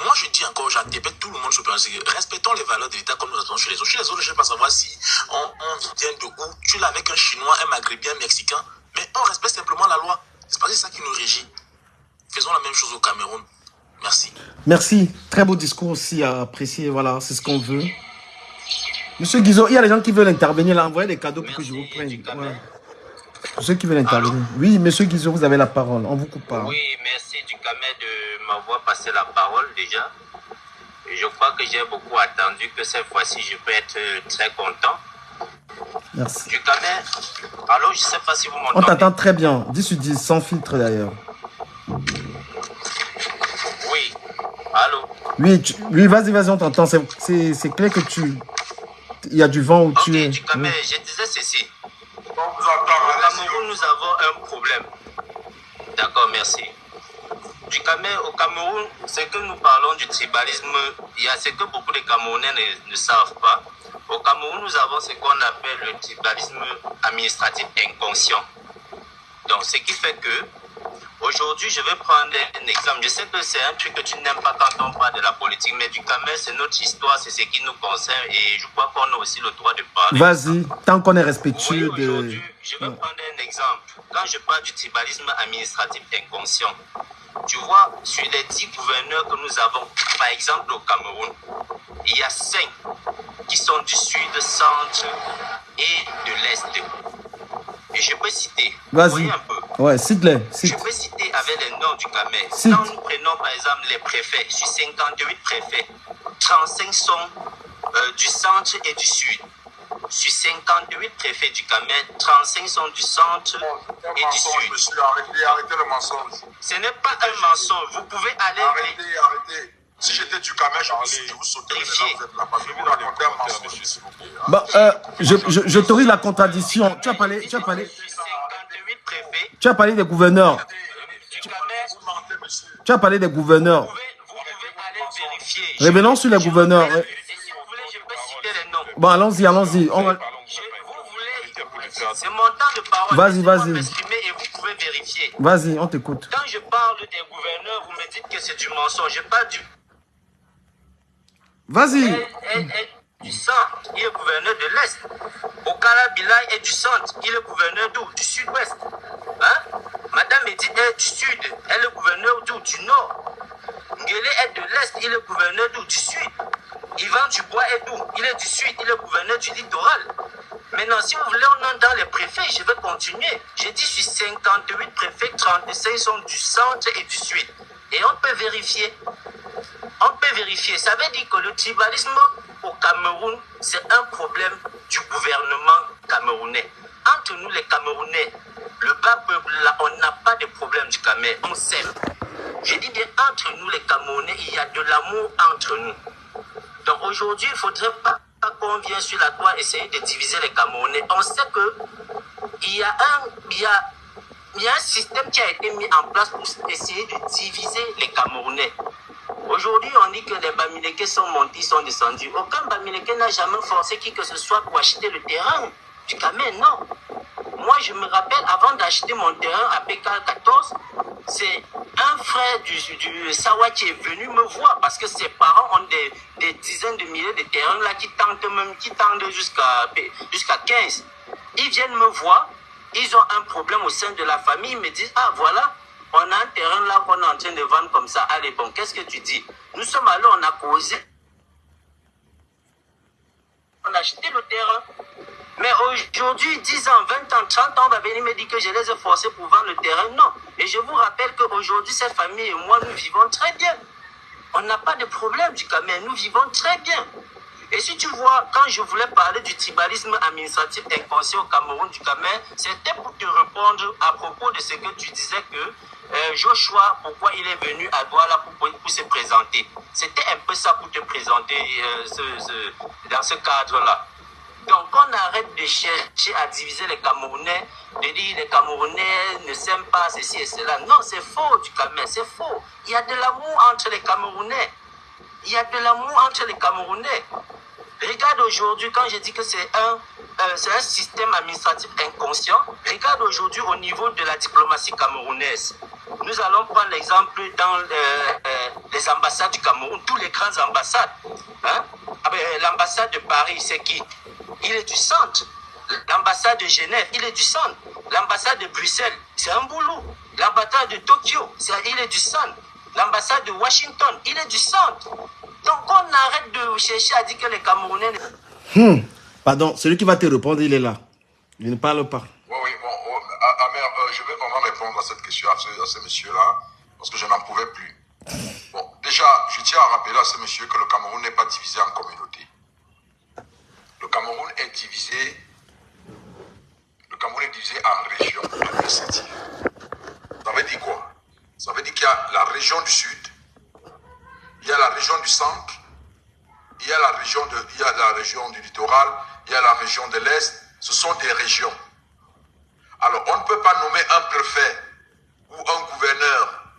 Moi je dis encore, j'interpelle tout le monde sur le plan, respectons les valeurs de l'État comme nous attendons chez les autres. Chez les autres, je ne sais pas savoir si on vient de où. Tu l'as avec un Chinois, un Maghrébin, un Mexicain, mais on respecte simplement la loi. C'est pas ça qui nous régit. Faisons la même chose au Cameroun. Merci. Merci. Très beau discours aussi à apprécier. Voilà, c'est ce qu'on veut. Monsieur Guizot, il y a des gens qui veulent intervenir là. Envoyez des cadeaux pour que je vous prenne. Voilà. Pour ceux qui veulent intervenir. Oui, monsieur Guizot, vous avez la parole. On vous coupe pas. Oui, merci du Camer de m'avoir passé la parole déjà. Et je crois que j'ai beaucoup attendu que cette fois-ci je peux être très content. Merci. Du Camer, allô, je ne sais pas si vous m'entendez. On t'entend très bien. 10 sur 10, sans filtre d'ailleurs. Oui, allô. Oui, vas-y, on t'entend. C'est clair que il y a du vent où tu es. Du Camer, je disais ceci. Au Cameroun, nous avons un problème. D'accord, merci. Du Camer, au Cameroun, c'est que nous parlons du tribalisme. Il y a ce que beaucoup de Camerounais ne savent pas. Au Cameroun, nous avons ce qu'on appelle le tribalisme administratif inconscient. Donc, ce qui fait que, aujourd'hui, je vais prendre un exemple. Je sais que c'est un truc que tu n'aimes pas quand on parle de la politique, mais du Camer, c'est notre histoire, c'est ce qui nous concerne et je crois qu'on a aussi le droit de parler. Vas-y, tant qu'on est respectueux oui, aujourd'hui, je vais prendre un exemple. Quand je parle du tribalisme administratif inconscient, tu vois, sur les 10 gouverneurs que nous avons, par exemple au Cameroun, il y a 5 qui sont du sud, centre et de l'est. Et je peux citer. Vas-y. Ouais, cite-les. Je peux citer avec les noms du Camer. Quand nous prenons par exemple les préfets, sur 58 préfets, 35 sont du centre et du sud. Sur 58 préfets du Camer, 35 sont du centre et du sud. Monsieur, arrêtez le mensonge. Ce n'est pas un mensonge. Vous pouvez aller... Arrêtez. Si j'étais du Camer, je vous sauterais maintenant, vous êtes là. Je vais vous raconter un mensonge, s'il vous plaît. Bon, j'autorise la contradiction. Tu as parlé des gouverneurs. Tu as parlé des gouverneurs. Vous pouvez aller vérifier. Revenons sur les gouverneurs. Et si vous voulez, je peux citer les noms. Bon, allons-y. C'est mon temps de parole. Vas-y. Et vous pouvez vérifier. Vas-y, on t'écoute. Quand je parle des gouverneurs, vous me dites que c'est du mensonge. Je parle du... Vas-y. Du centre, il est gouverneur de l'Est. Okara Bilal est du centre, il est gouverneur d'où? Du sud-ouest. Hein? Madame Edith est du sud, elle est gouverneur d'où? Du nord. Ngele est de l'Est, il est gouverneur d'où? Du sud. Yvan Dubois est d'où? Il est du sud, il est gouverneur du littoral. Maintenant, si vous voulez, on entre dans les préfets, je vais continuer. J'ai dit sur 58 préfets, 35 sont du centre et du sud. Et on peut vérifier. On peut vérifier. Ça veut dire que le tribalisme au Cameroun, c'est un problème du gouvernement camerounais. Entre nous, les Camerounais, le bas peuple, là, on n'a pas de problème du Cameroun. On s'aime. Je dis bien, entre nous, les Camerounais, il y a de l'amour entre nous. Donc aujourd'hui, il ne faudrait pas qu'on vienne sur la toile essayer de diviser les Camerounais. On sait qu'il y a un système qui a été mis en place pour essayer de diviser les Camerounais. Aujourd'hui, on dit que les Bamileke sont montés, sont descendus. Aucun Bamileke n'a jamais forcé qui que ce soit pour acheter le terrain du Cameroun, non. Moi, je me rappelle, avant d'acheter mon terrain à PK14, c'est un frère du Sawa qui est venu me voir parce que ses parents ont des dizaines de milliers de terrains là qui tendent jusqu'à 15. Ils viennent me voir, ils ont un problème au sein de la famille, ils me disent, ah voilà, on a un terrain là qu'on est en train de vendre comme ça. Allez, bon, qu'est-ce que tu dis? Nous sommes allés, on a causé. On a acheté le terrain. Mais aujourd'hui, 10 ans, 20 ans, 30 ans, on va venir me dire que je les ai forcés pour vendre le terrain. Non. Et je vous rappelle qu'aujourd'hui, cette famille et moi, nous vivons très bien. On n'a pas de problème du Cameroun. Nous vivons très bien. Et si tu vois, quand je voulais parler du tribalisme administratif inconscient au Cameroun, du Cameroun, c'était pour te répondre à propos de ce que tu disais que Joshua, pourquoi il est venu à Douala pour se présenter. C'était un peu ça pour te présenter dans ce cadre-là. Donc, on arrête de chercher à diviser les Camerounais, de dire les Camerounais ne s'aiment pas ceci et cela. Non, c'est faux du Cameroun, c'est faux. Il y a de l'amour entre les Camerounais. Il y a de l'amour entre les Camerounais. Regarde aujourd'hui, quand je dis que c'est un système administratif inconscient, regarde aujourd'hui au niveau de la diplomatie camerounaise. Nous allons prendre l'exemple dans les ambassades du Cameroun, tous les grandes ambassades. Hein? L'ambassade de Paris, c'est qui? Il est du centre. L'ambassade de Genève, il est du centre. L'ambassade de Bruxelles, c'est un boulot. L'ambassade de Tokyo, il est du centre. L'ambassade de Washington, il est du centre. Donc on arrête de chercher à dire que les Camerounais... Pardon, celui qui va te répondre, il est là. Il ne parle pas. Oui, bon, Amer, je vais vraiment répondre à cette question, à ce monsieur-là, parce que je n'en pouvais plus. Bon, déjà, je tiens à rappeler à ce monsieur que le Cameroun n'est pas divisé en communautés. Le Cameroun est divisé en régions administratives. Ça veut dire quoi? Ça veut dire qu'il y a la région du sud, il y a la région du centre, il y a la région du littoral, il y a la région de l'Est. Ce sont des régions. Alors, on ne peut pas nommer un préfet ou un gouverneur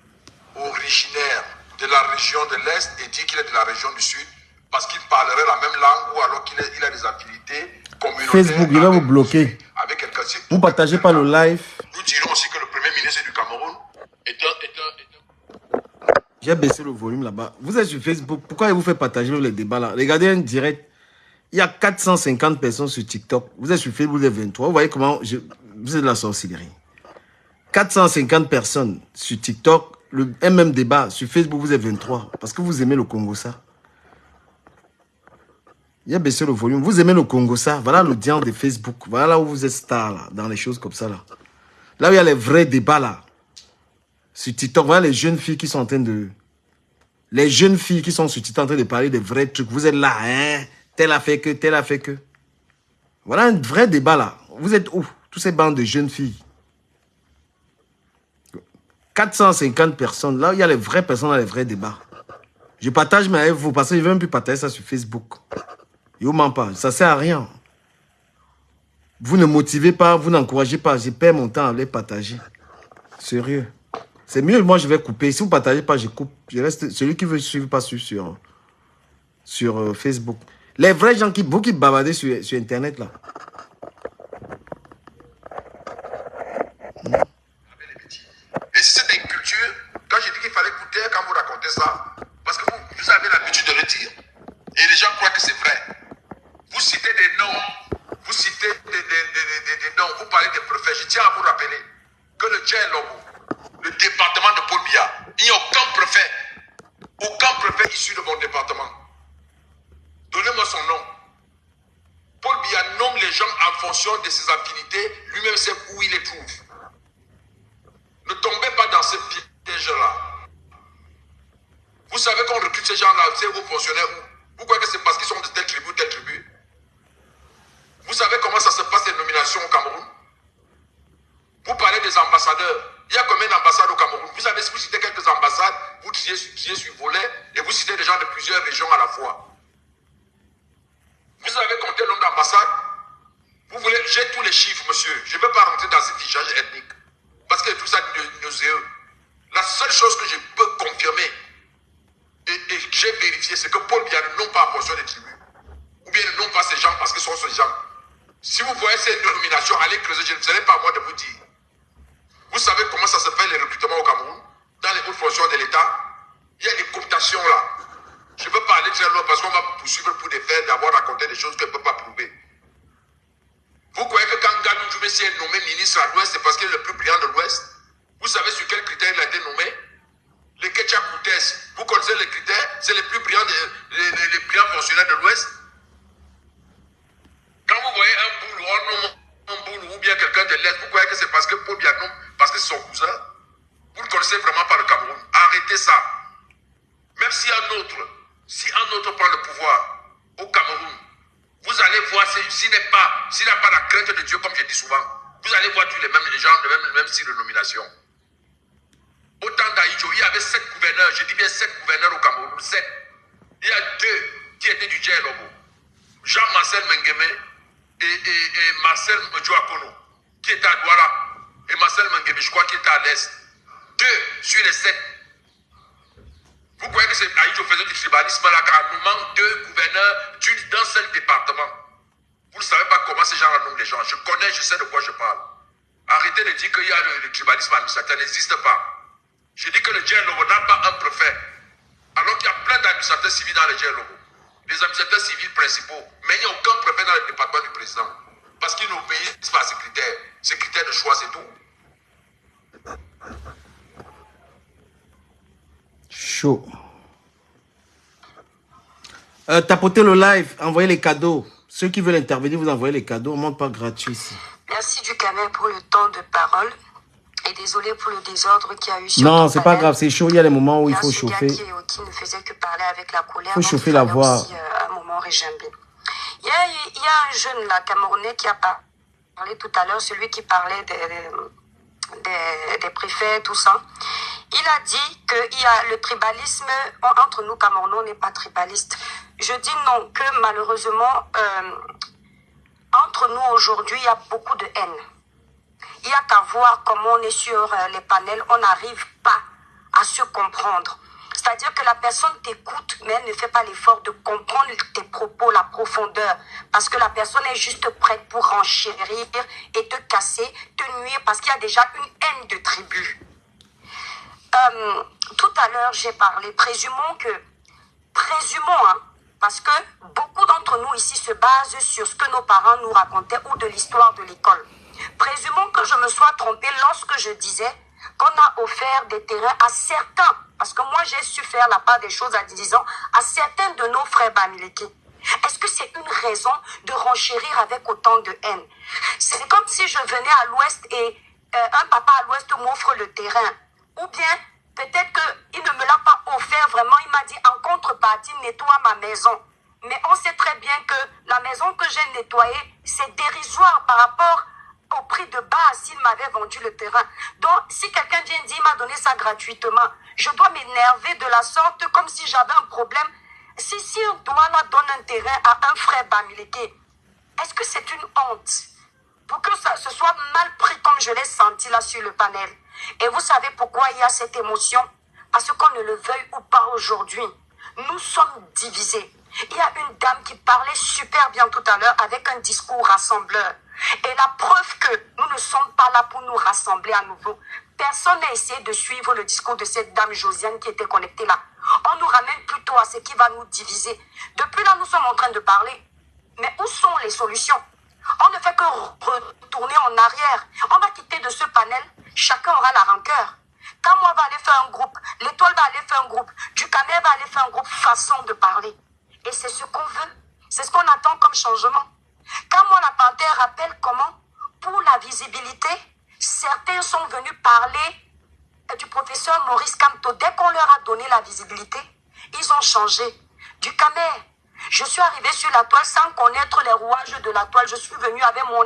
originaire de la région de l'Est et dire qu'il est de la région du sud parce qu'il parlerait la même langue ou alors qu'il a des affinités communautaires. Facebook, il va vous bloquer. Avec quelqu'un. Vous partagez pas le live. Nous dirons aussi que le premier ministre du Cameroun est un... J'ai baissé le volume là-bas. Vous êtes sur Facebook. Pourquoi il vous fait partager les débats là? Regardez un direct. Il y a 450 personnes sur TikTok. Vous êtes sur Facebook, vous êtes 23. Vous voyez comment vous êtes de la sorcellerie. 450 personnes sur TikTok. Le même débat sur Facebook, vous êtes 23. Parce que vous aimez le Congo ça. Il a baissé le volume. Vous aimez le Congo ça. Voilà l'audience de Facebook. Voilà là où vous êtes star là. Dans les choses comme ça là. Là où il y a les vrais débats là. Sur TikTok, voilà les jeunes filles qui sont en train de... Les jeunes filles qui sont sur TikTok en train de parler de vrais trucs. Vous êtes là, hein? Tel a fait que, tel a fait que. Voilà un vrai débat là. Vous êtes où? Tous ces bandes de jeunes filles. 450 personnes. Là, il y a les vraies personnes dans les vrais débats. Je partage mais avec vous parce que je ne vais même plus partager ça sur Facebook. Je ne mens pas. Ça ne sert à rien. Vous ne motivez pas, vous n'encouragez pas. Je perds mon temps à les partager. Sérieux. C'est mieux, moi je vais couper. Si vous ne partagez pas, je coupe. Je reste celui qui veut suivre, pas suivre sur Facebook. Les vrais gens vous qui bavardez sur Internet là. dire. Et les gens croient que c'est vrai. Vous citez des noms, vous citez des noms, vous parlez des préfets. Je tiens à vous rappeler que le Djellombo, le département de Paul Biya, il n'y a aucun préfet issu de mon département. Donnez-moi son nom. Paul Biya nomme les gens en fonction de ses affinités, lui-même sait où il les trouve. Ne tombez pas dans ce piège-là. Vous savez qu'on recrute ces gens-là, ces hauts fonctionnaires où? Vous croyez que c'est parce qu'ils sont de telle tribu, telle tribu? Vous savez comment ça se passe les nominations au Cameroun? Vous parlez des ambassadeurs. Il y a combien d'ambassades au Cameroun? Vous savez, si vous citez quelques ambassades, vous triez sur volet et vous citez des gens de plusieurs régions à la fois. Vous avez compté le nombre d'ambassades? Vous voulez, j'ai tous les chiffres, monsieur. Je ne veux pas rentrer dans ce fichage ethnique. Parce que tout ça est nauséeux. La seule chose que je peux confirmer et que j'ai vérifié, c'est que Paul Biya ne nomme pas en fonction des tribus. Ou bien ne nomme pas ces gens parce que ce sont ces gens. Si vous voyez ces nominations, allez creuser, je ne serai pas à moi de vous dire. Vous savez comment ça se fait les recrutements au Cameroun? Dans les hautes fonctions de l'État, il y a des cooptations là. Je ne veux pas aller très loin parce qu'on va me poursuivre pour des faits d'avoir raconté des choses que je ne peux pas prouver. Vous croyez que quand Gadou Djoumessi est nommé ministre à l'Ouest, c'est parce qu'il est le plus brillant de l'Ouest? Vous savez sur quels critères il a été nommé? Les Ketcha Koutes, vous connaissez les critères? C'est les plus brillants, les brillants fonctionnaires de l'Ouest. Quand vous voyez un boulou ou bien quelqu'un de l'Est, vous croyez que c'est parce que Paul Biya nomme, parce que c'est son cousin? Vous ne connaissez vraiment pas le Cameroun. Arrêtez ça. Même si un autre prend le pouvoir au Cameroun, vous allez voir, s'il n'a pas la crainte de Dieu, comme je dis souvent, vous allez voir tous les gens, le même style de nomination. Au temps d'Aïdjo, il y avait 7 gouverneurs, je dis bien 7 gouverneurs au Cameroun, 7. Il y a 2 qui étaient du Djellombo. Jean-Marcel Mengueme et Marcel Djouakono, qui était à Douala. Et Marcel Mengueme, je crois qu'il était à l'Est. 2 sur les 7. Vous croyez que c'est Aïdjo faisait du tribalisme là, car nous manque 2 gouverneurs d'un seul département. Vous ne savez pas comment ces gens-là nomment les gens. Je connais, je sais de quoi je parle. Arrêtez de dire qu'il y a le tribalisme administratif, ça n'existe pas. Je dis que le Djellombo n'a pas un préfet. Alors qu'il y a plein d'administrateurs civils dans le Djellombo. Les administrateurs civils principaux. Mais il n'y a aucun préfet dans le département du président. Parce qu'ils n'obéissent pas à ces critères. Ces critères de choix, c'est tout. Chaud. Tapotez le live, envoyez les cadeaux. Ceux qui veulent intervenir, vous envoyez les cadeaux. On ne monte pas gratuit ici. Merci du Camer pour le temps de parole. Et désolé pour le désordre qu'il y a eu sur Non, c'est pas grave, c'est chaud. Il y a des moments où il faut chauffer. Qui ne faisait que parler avec la colère. Il faut chauffer la voix. Un moment réjambé. Il y a un jeune là, Camerounais qui a parlé tout à l'heure, celui qui parlait des préfets, tout ça. Il a dit qu'il y a le tribalisme, entre nous Camerounais, on n'est pas tribaliste. Je dis non, que malheureusement, entre nous aujourd'hui, il y a beaucoup de haine. Il y a qu'à voir comment on est sur les panels, on n'arrive pas à se comprendre. C'est-à-dire que la personne t'écoute, mais elle ne fait pas l'effort de comprendre tes propos, la profondeur. Parce que la personne est juste prête pour renchérir et te casser, te nuire, parce qu'il y a déjà une haine de tribu. Tout à l'heure, j'ai parlé, présumons, parce que beaucoup d'entre nous ici se basent sur ce que nos parents nous racontaient ou de l'histoire de l'école. Présumons que je me sois trompée lorsque je disais qu'on a offert des terrains à certains, parce que moi j'ai su faire la part des choses à 10 ans, à certains de nos frères Bamileke. Est-ce que c'est une raison de renchérir avec autant de haine? C'est comme si je venais à l'ouest et un papa à l'ouest m'offre le terrain. Ou bien, peut-être qu'il ne me l'a pas offert vraiment, il m'a dit en contrepartie, nettoie ma maison. Mais on sait très bien que la maison que j'ai nettoyée, c'est dérisoire par rapport au prix de base s'il m'avait vendu le terrain. Donc, si quelqu'un vient dire, il m'a donné ça gratuitement, je dois m'énerver de la sorte comme si j'avais un problème. Si Douala donne un terrain à un frère Bamileke, est-ce que c'est une honte? Pour que ça se soit mal pris comme je l'ai senti là sur le panel. Et vous savez pourquoi il y a cette émotion? Parce qu'on ne le veuille ou pas aujourd'hui, nous sommes divisés. Il y a une dame qui parlait super bien tout à l'heure avec un discours rassembleur. Et la preuve que nous ne sommes pas là pour nous rassembler à nouveau. Personne n'a essayé de suivre le discours de cette dame Josiane qui était connectée là. On nous ramène plutôt à ce qui va nous diviser. Depuis là, nous sommes en train de parler. Mais où sont les solutions? On ne fait que retourner en arrière. On va quitter de ce panel. Chacun aura la rancœur. Kamwa va aller faire un groupe. L'Étoile va aller faire un groupe. Ducamer va aller faire un groupe. Façon de parler. Et c'est ce qu'on veut. C'est ce qu'on attend comme changement. Kamwa la Panthère rappelle comment, pour la visibilité, certains sont venus parler du professeur Maurice Kamto. Dès qu'on leur a donné la visibilité, ils ont changé. Ducamer, je suis arrivé sur la toile sans connaître les rouages de la toile. Je suis venu avec mon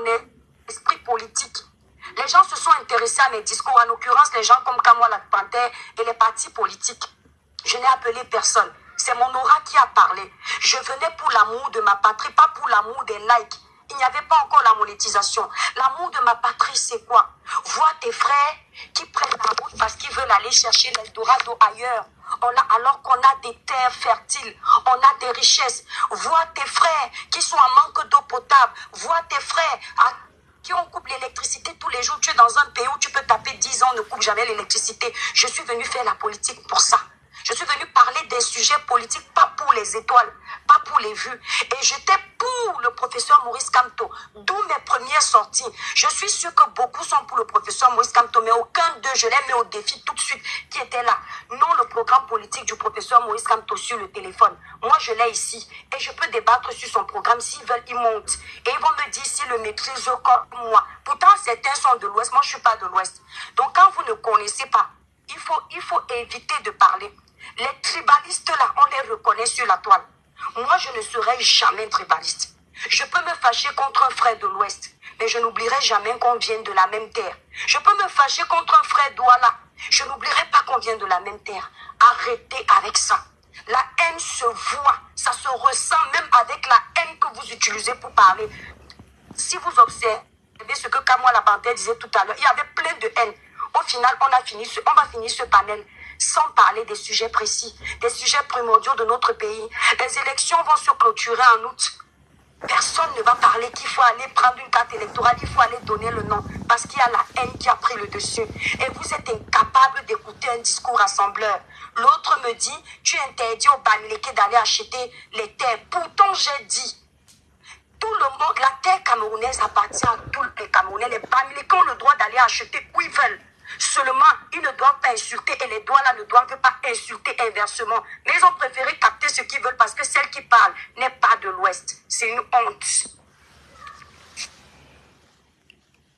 esprit politique. Les gens se sont intéressés à mes discours, en l'occurrence les gens comme Kamwa la Panthère et les partis politiques. Je n'ai appelé personne. C'est mon aura qui a parlé. Je venais pour l'amour de ma patrie, pas pour l'amour des likes. Il n'y avait pas encore la monétisation. L'amour de ma patrie, c'est quoi? Vois tes frères qui prennent la route parce qu'ils veulent aller chercher l'Eldorado ailleurs. Alors qu'on a des terres fertiles, on a des richesses. Vois tes frères qui sont en manque d'eau potable. Vois tes frères à qui on coupe l'électricité tous les jours. Tu es dans un pays où tu peux taper 10 ans, on ne coupe jamais l'électricité. Je suis venu faire la politique pour ça. Je suis venu parler des sujets politiques, pas pour les étoiles, pas pour les vues. Et j'étais pour le professeur Maurice Kamto, d'où mes premières sorties. Je suis sûre que beaucoup sont pour le professeur Maurice Kamto, mais aucun d'eux, je les mets au défi tout de suite, qui était là. Non, le programme politique du professeur Maurice Kamto sur le téléphone. Moi, je l'ai ici. Et je peux débattre sur son programme. S'ils veulent, ils montent. Et ils vont me dire s'ils le maîtrisent comme moi. Pourtant, certains sont de l'Ouest. Moi, je ne suis pas de l'Ouest. Donc, quand vous ne connaissez pas, il faut éviter de parler. Les tribalistes là, on les reconnaît sur la toile. Moi, je ne serai jamais tribaliste. Je peux me fâcher contre un frère de l'Ouest, mais je n'oublierai jamais qu'on vient de la même terre. Je peux me fâcher contre un frère d'Ouala. Je n'oublierai pas qu'on vient de la même terre. Arrêtez avec ça. La haine se voit, ça se ressent même avec la haine que vous utilisez pour parler. Si vous observez ce que Kamwa la Panthère disait tout à l'heure, il y avait plein de haine. Au final, on va finir ce panel sans parler des sujets précis, des sujets primordiaux de notre pays. Les élections vont se clôturer en août. Personne ne va parler qu'il faut aller prendre une carte électorale, il faut aller donner le nom, parce qu'il y a la haine qui a pris le dessus. Et vous êtes incapable d'écouter un discours rassembleur. L'autre me dit, tu interdis aux Bamileke d'aller acheter les terres. Pourtant, j'ai dit, tout le monde, la terre camerounaise appartient à tous les Camerounais. Les Bamileke ont le droit d'aller acheter où ils veulent. Seulement, ils ne doivent pas insulter et les Douala ne doivent pas insulter inversement. Mais ils ont préféré capter ce qu'ils veulent parce que celle qui parle n'est pas de l'Ouest. C'est une honte.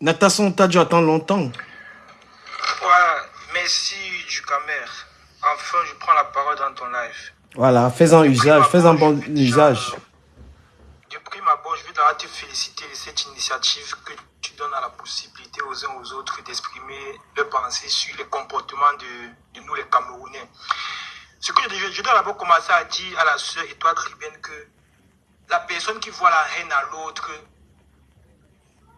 Natasson, t'as dû attendre longtemps. Voilà, merci Ducamer. Enfin, je prends la parole dans ton live. Voilà, fais-en usage, fais-en bon usage. De prime abord, je veux d'abord te féliciter de cette initiative que tu donnes à la possibilité aux uns aux autres d'exprimer leurs pensées sur les comportements de nous les Camerounais. Ce que je dois d'abord commencer à dire à la sœur Étoile Tribune que la personne qui voit la haine à l'autre,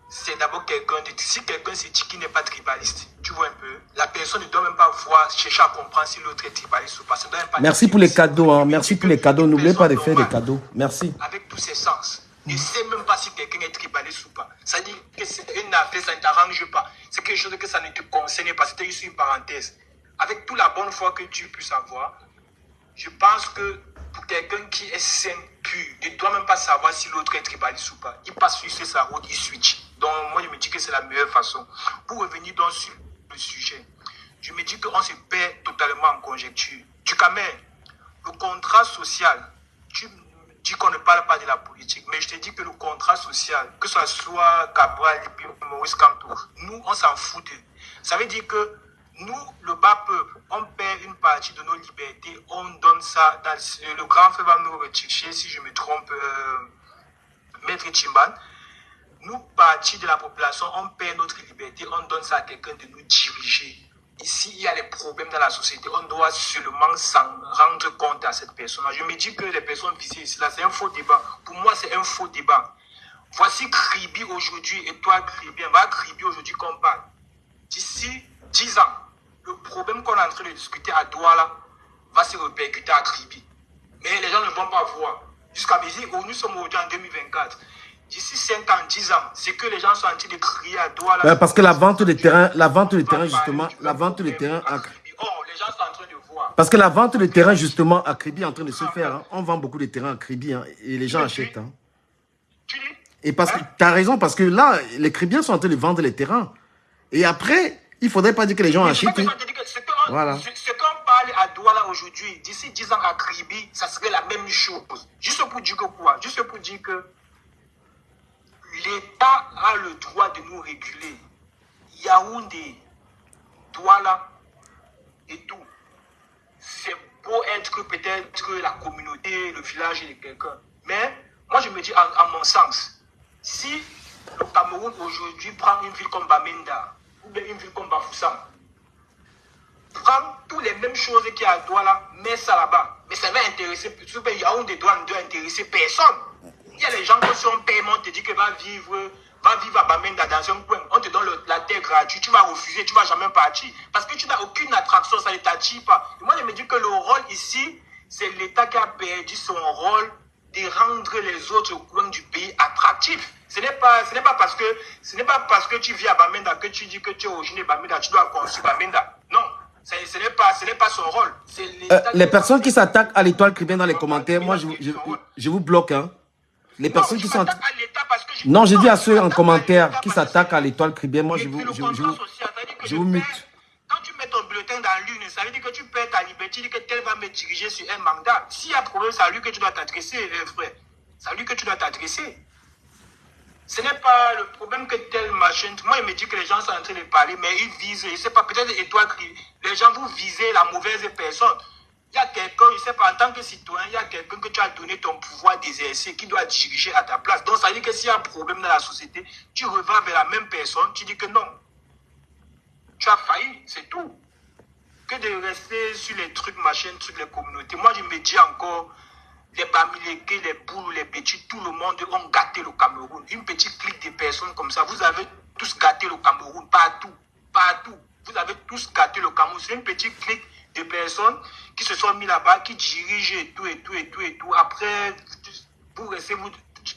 c'est d'abord quelqu'un de... Si quelqu'un se dit qu'il n'est pas tribaliste, tu vois un peu, la personne ne doit même pas chercher à comprendre si l'autre est tribaliste ou pas. Merci pour les cadeaux, hein. Merci pour les cadeaux. N'oubliez pas de faire des cadeaux. Merci. Avec tous ses sens. Ne sais même pas si quelqu'un est tribaliste ou pas. Ça dit que c'est une affaire, ça ne t'arrange pas. C'est quelque chose que ça ne te concerne pas. C'était juste une parenthèse. Avec toute la bonne foi que tu puisses avoir, je pense que pour quelqu'un qui est sain, pur, ne doit même pas savoir si l'autre est tribaliste ou pas. Il passe sur sa route, il switch. Donc moi, je me dis que c'est la meilleure façon. Pour revenir donc sur le sujet, je me dis qu'on se perd totalement en conjecture. Ducamer, le contrat social, tu dis qu'on ne parle pas de la politique, mais je te dis que le contrat social, que ce soit Cabral et puis Maurice Kamto, nous, on s'en fout d'eux. Ça veut dire que nous, le bas peuple, on perd une partie de nos libertés, on donne ça, le grand frère va me retirer, si je me trompe, Maître Chimban. Nous, partie de la population, on perd notre liberté, on donne ça à quelqu'un de nous diriger. Ici, il y a des problèmes dans la société, on doit seulement s'en rendre compte à cette personne. Je me dis que les personnes visées ici, là, c'est un faux débat. Pour moi, c'est un faux débat. Voici Kribi aujourd'hui, et toi, Kribi, va Kribi aujourd'hui qu'on parle. D'ici 10 ans, le problème qu'on est en train de discuter à Douala va se répercuter à Kribi. Mais les gens ne vont pas voir. Jusqu'à midi, nous sommes aujourd'hui en 2024. D'ici 5 ans, 10 ans, c'est que les gens sont en train de crier à Douala. Ouais, parce que la vente des terrains, justement, la vente des terrains. Oh, les gens sont en train de voir. Parce que la vente de terrain, justement, à Kribi est en train de se faire. Hein. On vend beaucoup de terrains à Kribi hein, et les gens achètent. Hein. Et parce que tu as raison, parce que là, les Kribiens sont en train de vendre les terrains. Et après, il ne faudrait pas dire que les gens achètent. Voilà. Ce qu'on parle à Douala aujourd'hui, d'ici 10 ans à Kribi, ça serait la même chose. Juste pour dire que quoi? Juste pour dire que l'État a le droit de nous réguler. Yaoundé, Douala et tout. C'est beau être peut-être la communauté, le village de quelqu'un. Mais moi, je me dis, à mon sens, si le Cameroun aujourd'hui prend une ville comme Bamenda ou bien une ville comme Bafoussam, prend toutes les mêmes choses qu'il y a à Douala, met ça là-bas. Mais ça va intéresser, Yaoundé doit intéresser personne. Il y a les gens qui sont en paiement, te disent que va vivre à Bamenda dans un coin. On te donne la terre gratuite, tu vas refuser, tu ne vas jamais partir. Parce que tu n'as aucune attraction, ça ne t'attire pas. Et moi, je me dis que le rôle ici, c'est l'État qui a perdu son rôle de rendre les autres coins du pays attractifs. Ce n'est pas parce que tu vis à Bamenda que tu dis que tu es originaire de Bamenda, tu dois construire Bamenda. Non. Ce n'est pas son rôle. Les personnes qui s'attaquent à l'étoile Kribien dans les commentaires, moi, je vous bloque. Hein. Les personnes qui sont... Non, j'ai dit à ceux en commentaire qui s'attaquent à l'étoile Kribien, moi, je vous mute. Quand tu mets ton bulletin dans l'une, ça veut dire que tu perds ta liberté, tu dis que tel va me diriger sur un mandat. S'il y a un problème, c'est à lui que tu dois t'adresser, frère. C'est à lui que tu dois t'adresser. Ce n'est pas le problème que tel machin. Moi, il me dit que les gens sont en train de parler, mais ils visent, je ne sais pas, peut-être étoile, les gens vous visez la mauvaise personne. Il y a quelqu'un, je ne sais pas, en tant que citoyen, il y a quelqu'un que tu as donné ton pouvoir d'exercer, qui doit diriger à ta place. Donc, ça veut dire que s'il y a un problème dans la société, tu revends vers la même personne, tu dis que non. Tu as failli, c'est tout. Que de rester sur les trucs, machin, trucs, les communautés. Moi, je me dis encore, les Bamileke, les Boulou, les petits, tout le monde ont gâté le Cameroun. Une petite clique de personnes comme ça, vous avez tous gâté le Cameroun, partout, partout. Vous avez tous gâté le Cameroun. C'est une petite clique de personnes qui se sont mis là-bas, qui dirigent et tout, et tout, et tout, et tout. Après, vous restez, vous...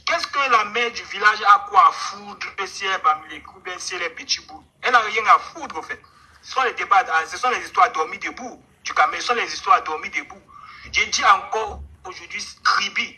Qu'est-ce que la mère du village a quoi à foutre si elle est Bamileke ou bien si elle est petit bout? Elle n'a rien à foutre, en fait. Ce sont les débats, ce sont les histoires dormies debout du Cameroun, ce sont les histoires dormies debout. J'ai dit encore aujourd'hui, Kribi,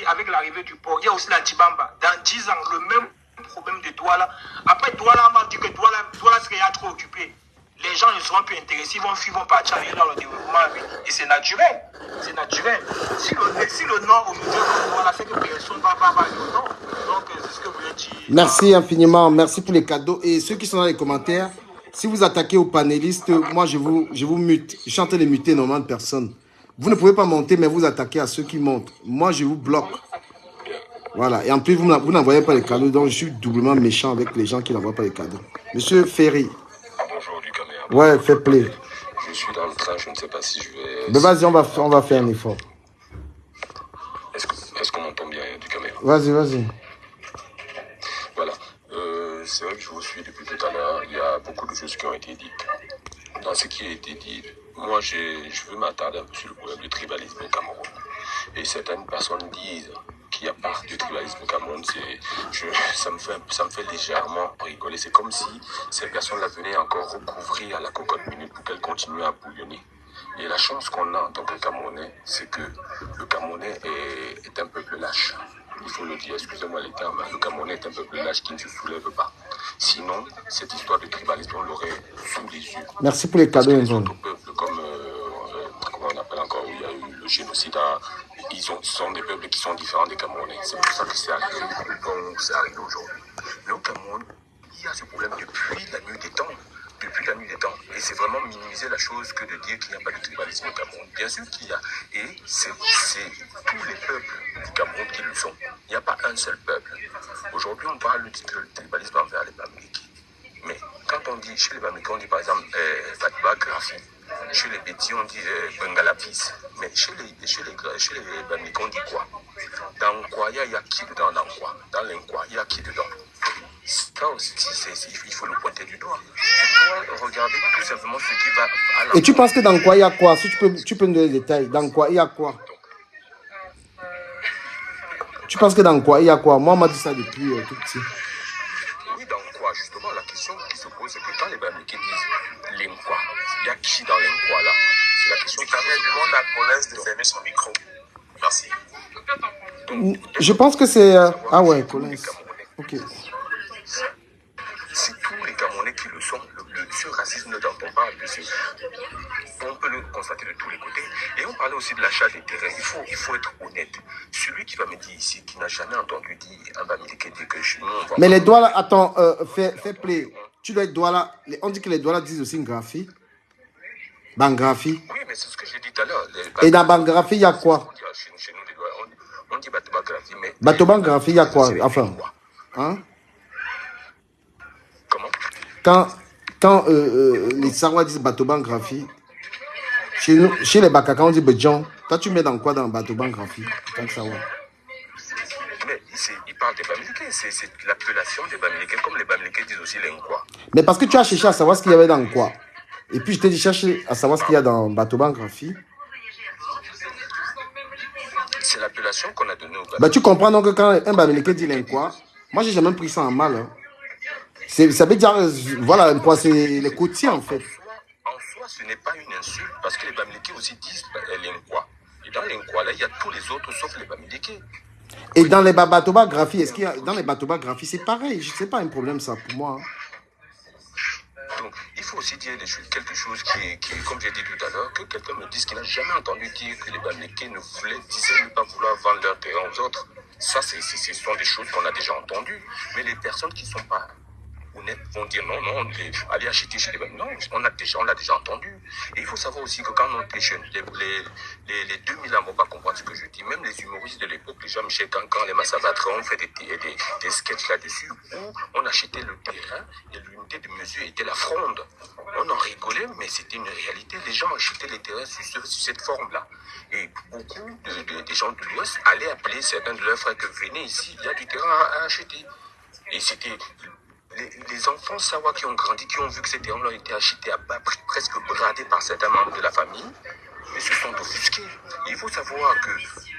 avec l'arrivée du port, il y a aussi la Tibamba. Dans 10 ans, le même problème de Douala. Après, Douala m'a dit que Douala serait trop occupé. Les gens ne seront plus intéressés, ils vont partir dans le développement. Et c'est naturel. C'est naturel. Si le Nord aujourd'hui, Douala fait que personne va le Nord. Donc, c'est ce que je voulais dire. Merci infiniment. Merci pour les cadeaux. Et ceux qui sont dans les commentaires, si vous attaquez aux panélistes, moi, je vous mute. Je suis en train de muter énormément de personnes. Vous ne pouvez pas monter, mais vous attaquez à ceux qui montent. Moi, je vous bloque. Voilà. Et en plus, vous n'envoyez pas les cadeaux. Donc, je suis doublement méchant avec les gens qui n'envoient pas les cadeaux. Monsieur Ferry. Bonjour, du caméra. Ouais, fait plaisir. Je suis dans le train, je ne sais pas si je vais... Mais vas-y, on va faire un effort. Est-ce qu'on entend bien, du caméra? Vas-y. Voilà. C'est vrai que je vous suis depuis tout à l'heure. Il y a beaucoup de choses qui ont été dites. Dans ce qui a été dit, moi, je veux m'attarder un peu sur le problème du tribalisme au Cameroun. Et certaines personnes disent qu'il n'y a pas de tribalisme au Cameroun. Ça me fait légèrement rigoler. C'est comme si ces personnes-là venaient encore recouvrir la cocotte minute pour qu'elles continuent à bouillonner. Et la chance qu'on a en tant que Camerounais, c'est que le Camerounais est un peuple lâche. Il faut le dire, excusez-moi les termes, le Camerounais est un peuple lâche qui ne se soulève pas. Sinon, cette histoire de tribalisme, on l'aurait sous les yeux. Merci pour les cadeaux, Enzo. Comme, comment on appelle encore, où il y a eu le génocide, ce sont des peuples qui sont différents des Camerounais. C'est pour ça que c'est arrivé, donc c'est arrivé aujourd'hui. Mais au Cameroun, il y a ce problème depuis la nuit des temps. Et c'est vraiment minimiser la chose que de dire qu'il n'y a pas de tribalisme au Cameroun. Bien sûr qu'il y a. Et c'est tous les peuples du Cameroun qui le sont. Il n'y a pas un seul peuple. Aujourd'hui, on parle du tribalisme envers les Bamileke. Mais quand on dit, chez les Bamileke, on dit par exemple Fatba Grafi. Chez les Bétis, on dit Bengalapis. Mais chez les Bamileke, on dit quoi? Dans Nkwaya, il y a qui dedans dans quoi? Dans l'Nkwa, il y a qui dedans? Ça aussi, il faut le pointer du doigt. Il faut regarder tout simplement ce qui va à la... Et tu penses que dans quoi il y a quoi? Si tu peux nous donner des détails. Dans quoi il y a quoi? Tu penses que dans quoi il y a quoi? Moi, on m'a dit ça depuis tout petit. Oui, dans quoi? Justement, la question qui se pose, c'est que quand les Bamileke disent l'Nkwa, il y a qui dans l'Nkwa là? C'est la question. Du Cameroun demande à Collins de fermer son micro. Merci. Donc, Je pense que c'est... Ah ouais, Collins. Ok. C'est tous les Camerounais qui le sont. Ce racisme dont on parle, on peut le constater de tous les côtés. Et on parlait aussi de l'achat des terrains. Il faut être honnête. Celui qui va me dire ici, qui n'a jamais entendu dire un Bamileke dire que chez nous, on va... Mais les doigts là, attends, fais play. Tu dois être doigts là. On dit que les doigts là disent aussi une graphie. Bangraphie. Oui, mais c'est ce que j'ai dit tout à l'heure. Et dans Bangraphie, il y a quoi? Chez nous, les doigts, on dit Batobangraphie, mais... Batobangraphie, il y a quoi? Enfin, hein? Comment? Quand les Sarwa disent Batobangraphie, chez les Bakaka, on dit Bedjan. Toi, tu mets dans quoi dans Batobangraphie? Tant que ça va. Mais il parle des Bamileke, c'est l'appellation des Bamileke, comme les Bamileke disent aussi les Nkwa. Mais parce que tu as cherché à savoir ce qu'il y avait dans quoi. Et puis je t'ai dit chercher à savoir ce qu'il y a dans Batobangraphie. C'est l'appellation qu'on a donnée au Bamileke. Bah, tu comprends donc que quand un Bamileke dit l'Nkwa, moi j'ai jamais pris ça en mal. Hein. Ça veut dire, voilà, c'est les côtiers en fait. En soi, ce n'est pas une insulte parce que les Bamileke aussi disent l'Nkwa. Et dans l'Nkwa, là, il y a tous les autres sauf les Bamileke. Et dans les Batobangraphies, est-ce qu'il y a dans les Batobangraphies, c'est pareil, c'est pas un problème ça pour moi. Hein. Donc, il faut aussi dire quelque chose qui, comme j'ai dit tout à l'heure, que quelqu'un me dise qu'il n'a jamais entendu dire que les Bamileke disaient ne pas vouloir vendre leur terrain aux autres. Ça, ce sont des choses qu'on a déjà entendues. Mais les personnes qui ne sont pas honnêtes vont dire non, allez acheter chez les Bamileke. Non, on l'a déjà entendu. Et il faut savoir aussi que quand on était jeunes, les 2000 ans ne vont pas comprendre ce que je dis. Même les humoristes de l'époque, les Jean-Michel Cancan, les Massavatre, ont fait des sketchs là-dessus où on achetait le terrain et l'unité de mesure était la fronde. On en rigolait, mais c'était une réalité. Les gens achetaient les terrains sur cette forme-là. Et beaucoup des gens de l'Ouest allaient appeler certains de leurs frères que venez ici, il y a du terrain à acheter. Et c'était... Les enfants Sawa qui ont grandi, qui ont vu que ces terrains-là ont été achetés à bas prix, presque bradés par certains membres de la famille, mais se sont offusqués. Il faut savoir que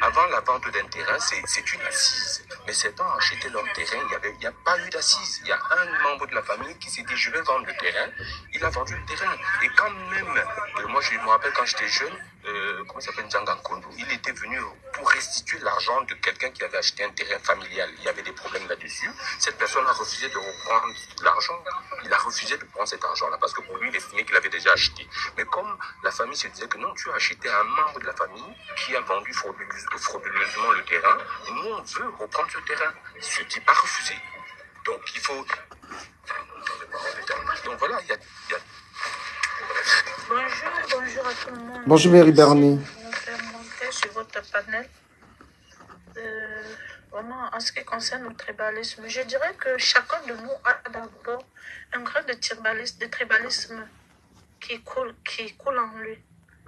avant la vente d'un terrain, c'est une assise. Mais certains ont acheté leur terrain, il n'y a pas eu d'assise. Il y a un membre de la famille qui s'est dit je vais vendre le terrain. Il a vendu le terrain. Et quand même, moi je me rappelle quand j'étais jeune, comment ça s'appelle, Django Kondo, il était venu pour restituer l'argent de quelqu'un qui avait acheté un terrain familial. Il y avait des problèmes là-dessus. Cette personne a refusé de reprendre l'argent. Il a refusé de prendre cet argent-là parce que pour lui, il estimait qu'il avait déjà acheté. Mais comme la famille se disait que non, tu as acheté à un membre de la famille qui a vendu frauduleusement le terrain, nous, on veut reprendre ce terrain. Ce type a refusé. Donc, il faut... Donc, voilà, il y a... Bonjour à tout le monde. Bonjour Mary Bernie. Je vais faire monter sur votre panel. Vraiment, en ce qui concerne le tribalisme, je dirais que chacun de nous a d'abord un grain de tribalisme qui coule en lui.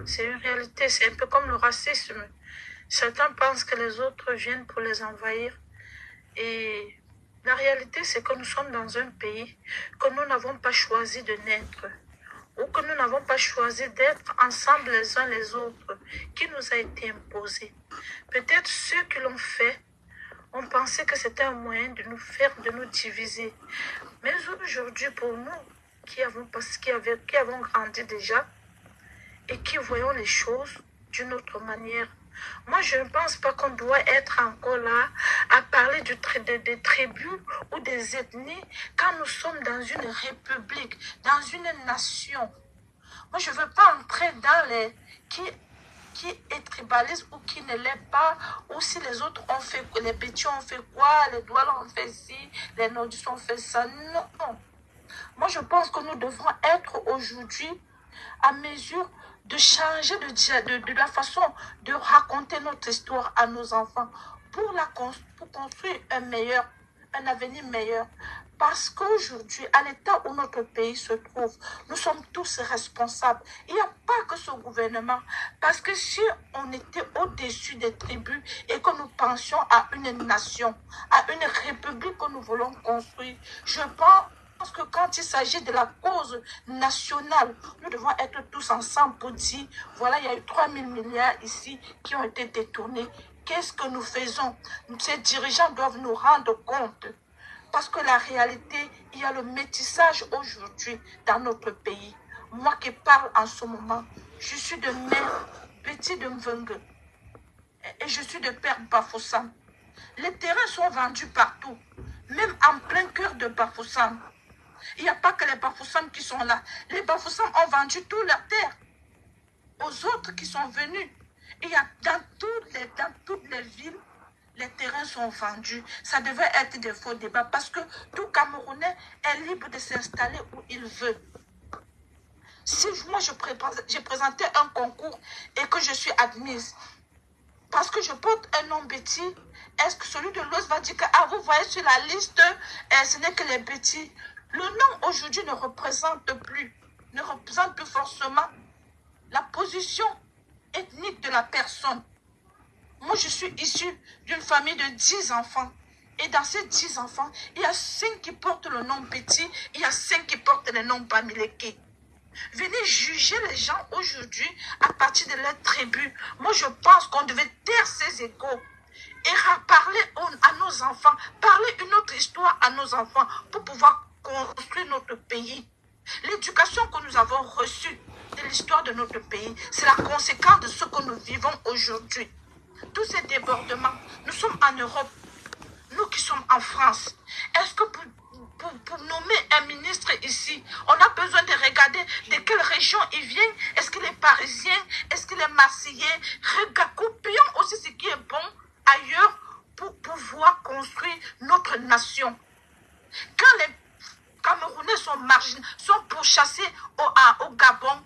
C'est une réalité, c'est un peu comme le racisme. Certains pensent que les autres viennent pour les envahir. Et la réalité, c'est que nous sommes dans un pays que nous n'avons pas choisi de naître, ou que nous n'avons pas choisi d'être ensemble les uns les autres, qui nous a été imposé. Peut-être ceux qui l'ont fait ont pensé que c'était un moyen de nous faire, de nous diviser. Mais aujourd'hui, pour nous, qui avons grandi déjà, et qui voyons les choses d'une autre manière. Moi, je ne pense pas qu'on doit être encore là à parler des tribus ou des ethnies quand nous sommes dans une république, dans une nation. Moi, je ne veux pas entrer dans les qui est tribaliste ou qui ne l'est pas, ou si les autres ont fait, les petits ont fait quoi, les Douala ont fait ci, les Nordistes ont fait ça. Non. Moi, je pense que nous devrons être aujourd'hui à mesure de changer de la façon de raconter notre histoire à nos enfants pour construire un avenir meilleur. Parce qu'aujourd'hui, à l'état où notre pays se trouve, nous sommes tous responsables. Il n'y a pas que ce gouvernement. Parce que si on était au-dessus des tribus et que nous pensions à une nation, à une république que nous voulons construire, je pense que quand il s'agit de la cause nationale, nous devons être tous ensemble pour dire, voilà, il y a eu 3 000 milliards ici qui ont été détournés. Qu'est-ce que nous faisons? Ces dirigeants doivent nous rendre compte. Parce que la réalité, il y a le métissage aujourd'hui dans notre pays. Moi qui parle en ce moment, Je suis de mère Betty de Mvengue. Et je suis de père Bafoussam. Les terrains sont vendus partout, même en plein cœur de Bafoussam. Il n'y a pas que les Bafoussam qui sont là. Les Bafoussam ont vendu toutes leurs terres aux autres qui sont venus. Il y a dans toutes les villes, les terrains sont vendus. Ça devait être des faux débats parce que tout Camerounais est libre de s'installer où il veut. Si moi j'ai présenté un concours et que je suis admise, parce que je porte un nom Betty, est-ce que celui de l'Ouest va dire que, ah, vous voyez sur la liste, ce n'est que les Betty. Le nom aujourd'hui ne représente plus forcément la position ethnique de la personne. Moi, je suis issue d'une famille de 10 enfants. Et dans ces 10 enfants, il y a 5 qui portent le nom Betty, il y a 5 qui portent le nom Bamileke. Venez juger les gens aujourd'hui à partir de leur tribu. Moi, je pense qu'on devait taire ces égos et parler à nos enfants, parler une autre histoire à nos enfants pour pouvoir construire notre pays. L'éducation que nous avons reçue de l'histoire de notre pays, c'est la conséquence de ce que nous vivons aujourd'hui. Tous ces débordements, nous sommes en Europe, nous qui sommes en France. Est-ce que pour nommer un ministre ici, on a besoin de regarder de quelle région il vient? Est-ce qu'il est parisien? Est-ce qu'il est marseillais? Copions aussi ce qui est bon ailleurs pour pouvoir construire notre nation. Quand les Camerounais sont pourchassés au Gabon,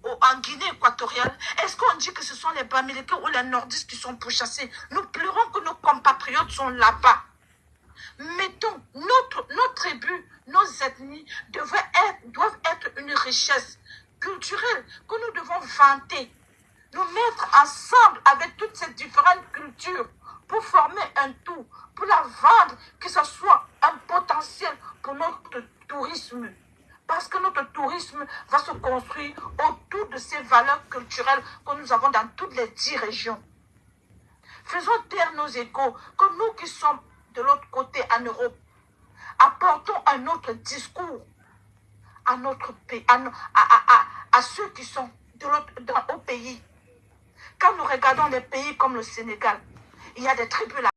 en Guinée équatoriale, est-ce qu'on dit que ce sont les Bamileke ou les Nordistes qui sont pourchassés? Nous pleurons que nos compatriotes sont là-bas. Mettons, nos tribus, nos ethnies doivent être une richesse culturelle que nous devons vanter. Nous mettre ensemble avec toutes ces différentes cultures pour former un tout, pour la vendre, que ce soit un potentiel pour notre tourisme. Parce que notre tourisme va se construire autour de ces valeurs culturelles que nous avons dans toutes les 10 régions. Faisons taire nos égos, que nous qui sommes de l'autre côté en Europe, apportons un autre discours à notre pays, à ceux qui sont au pays. Quand nous regardons les pays comme le Sénégal, il y a des tribus là.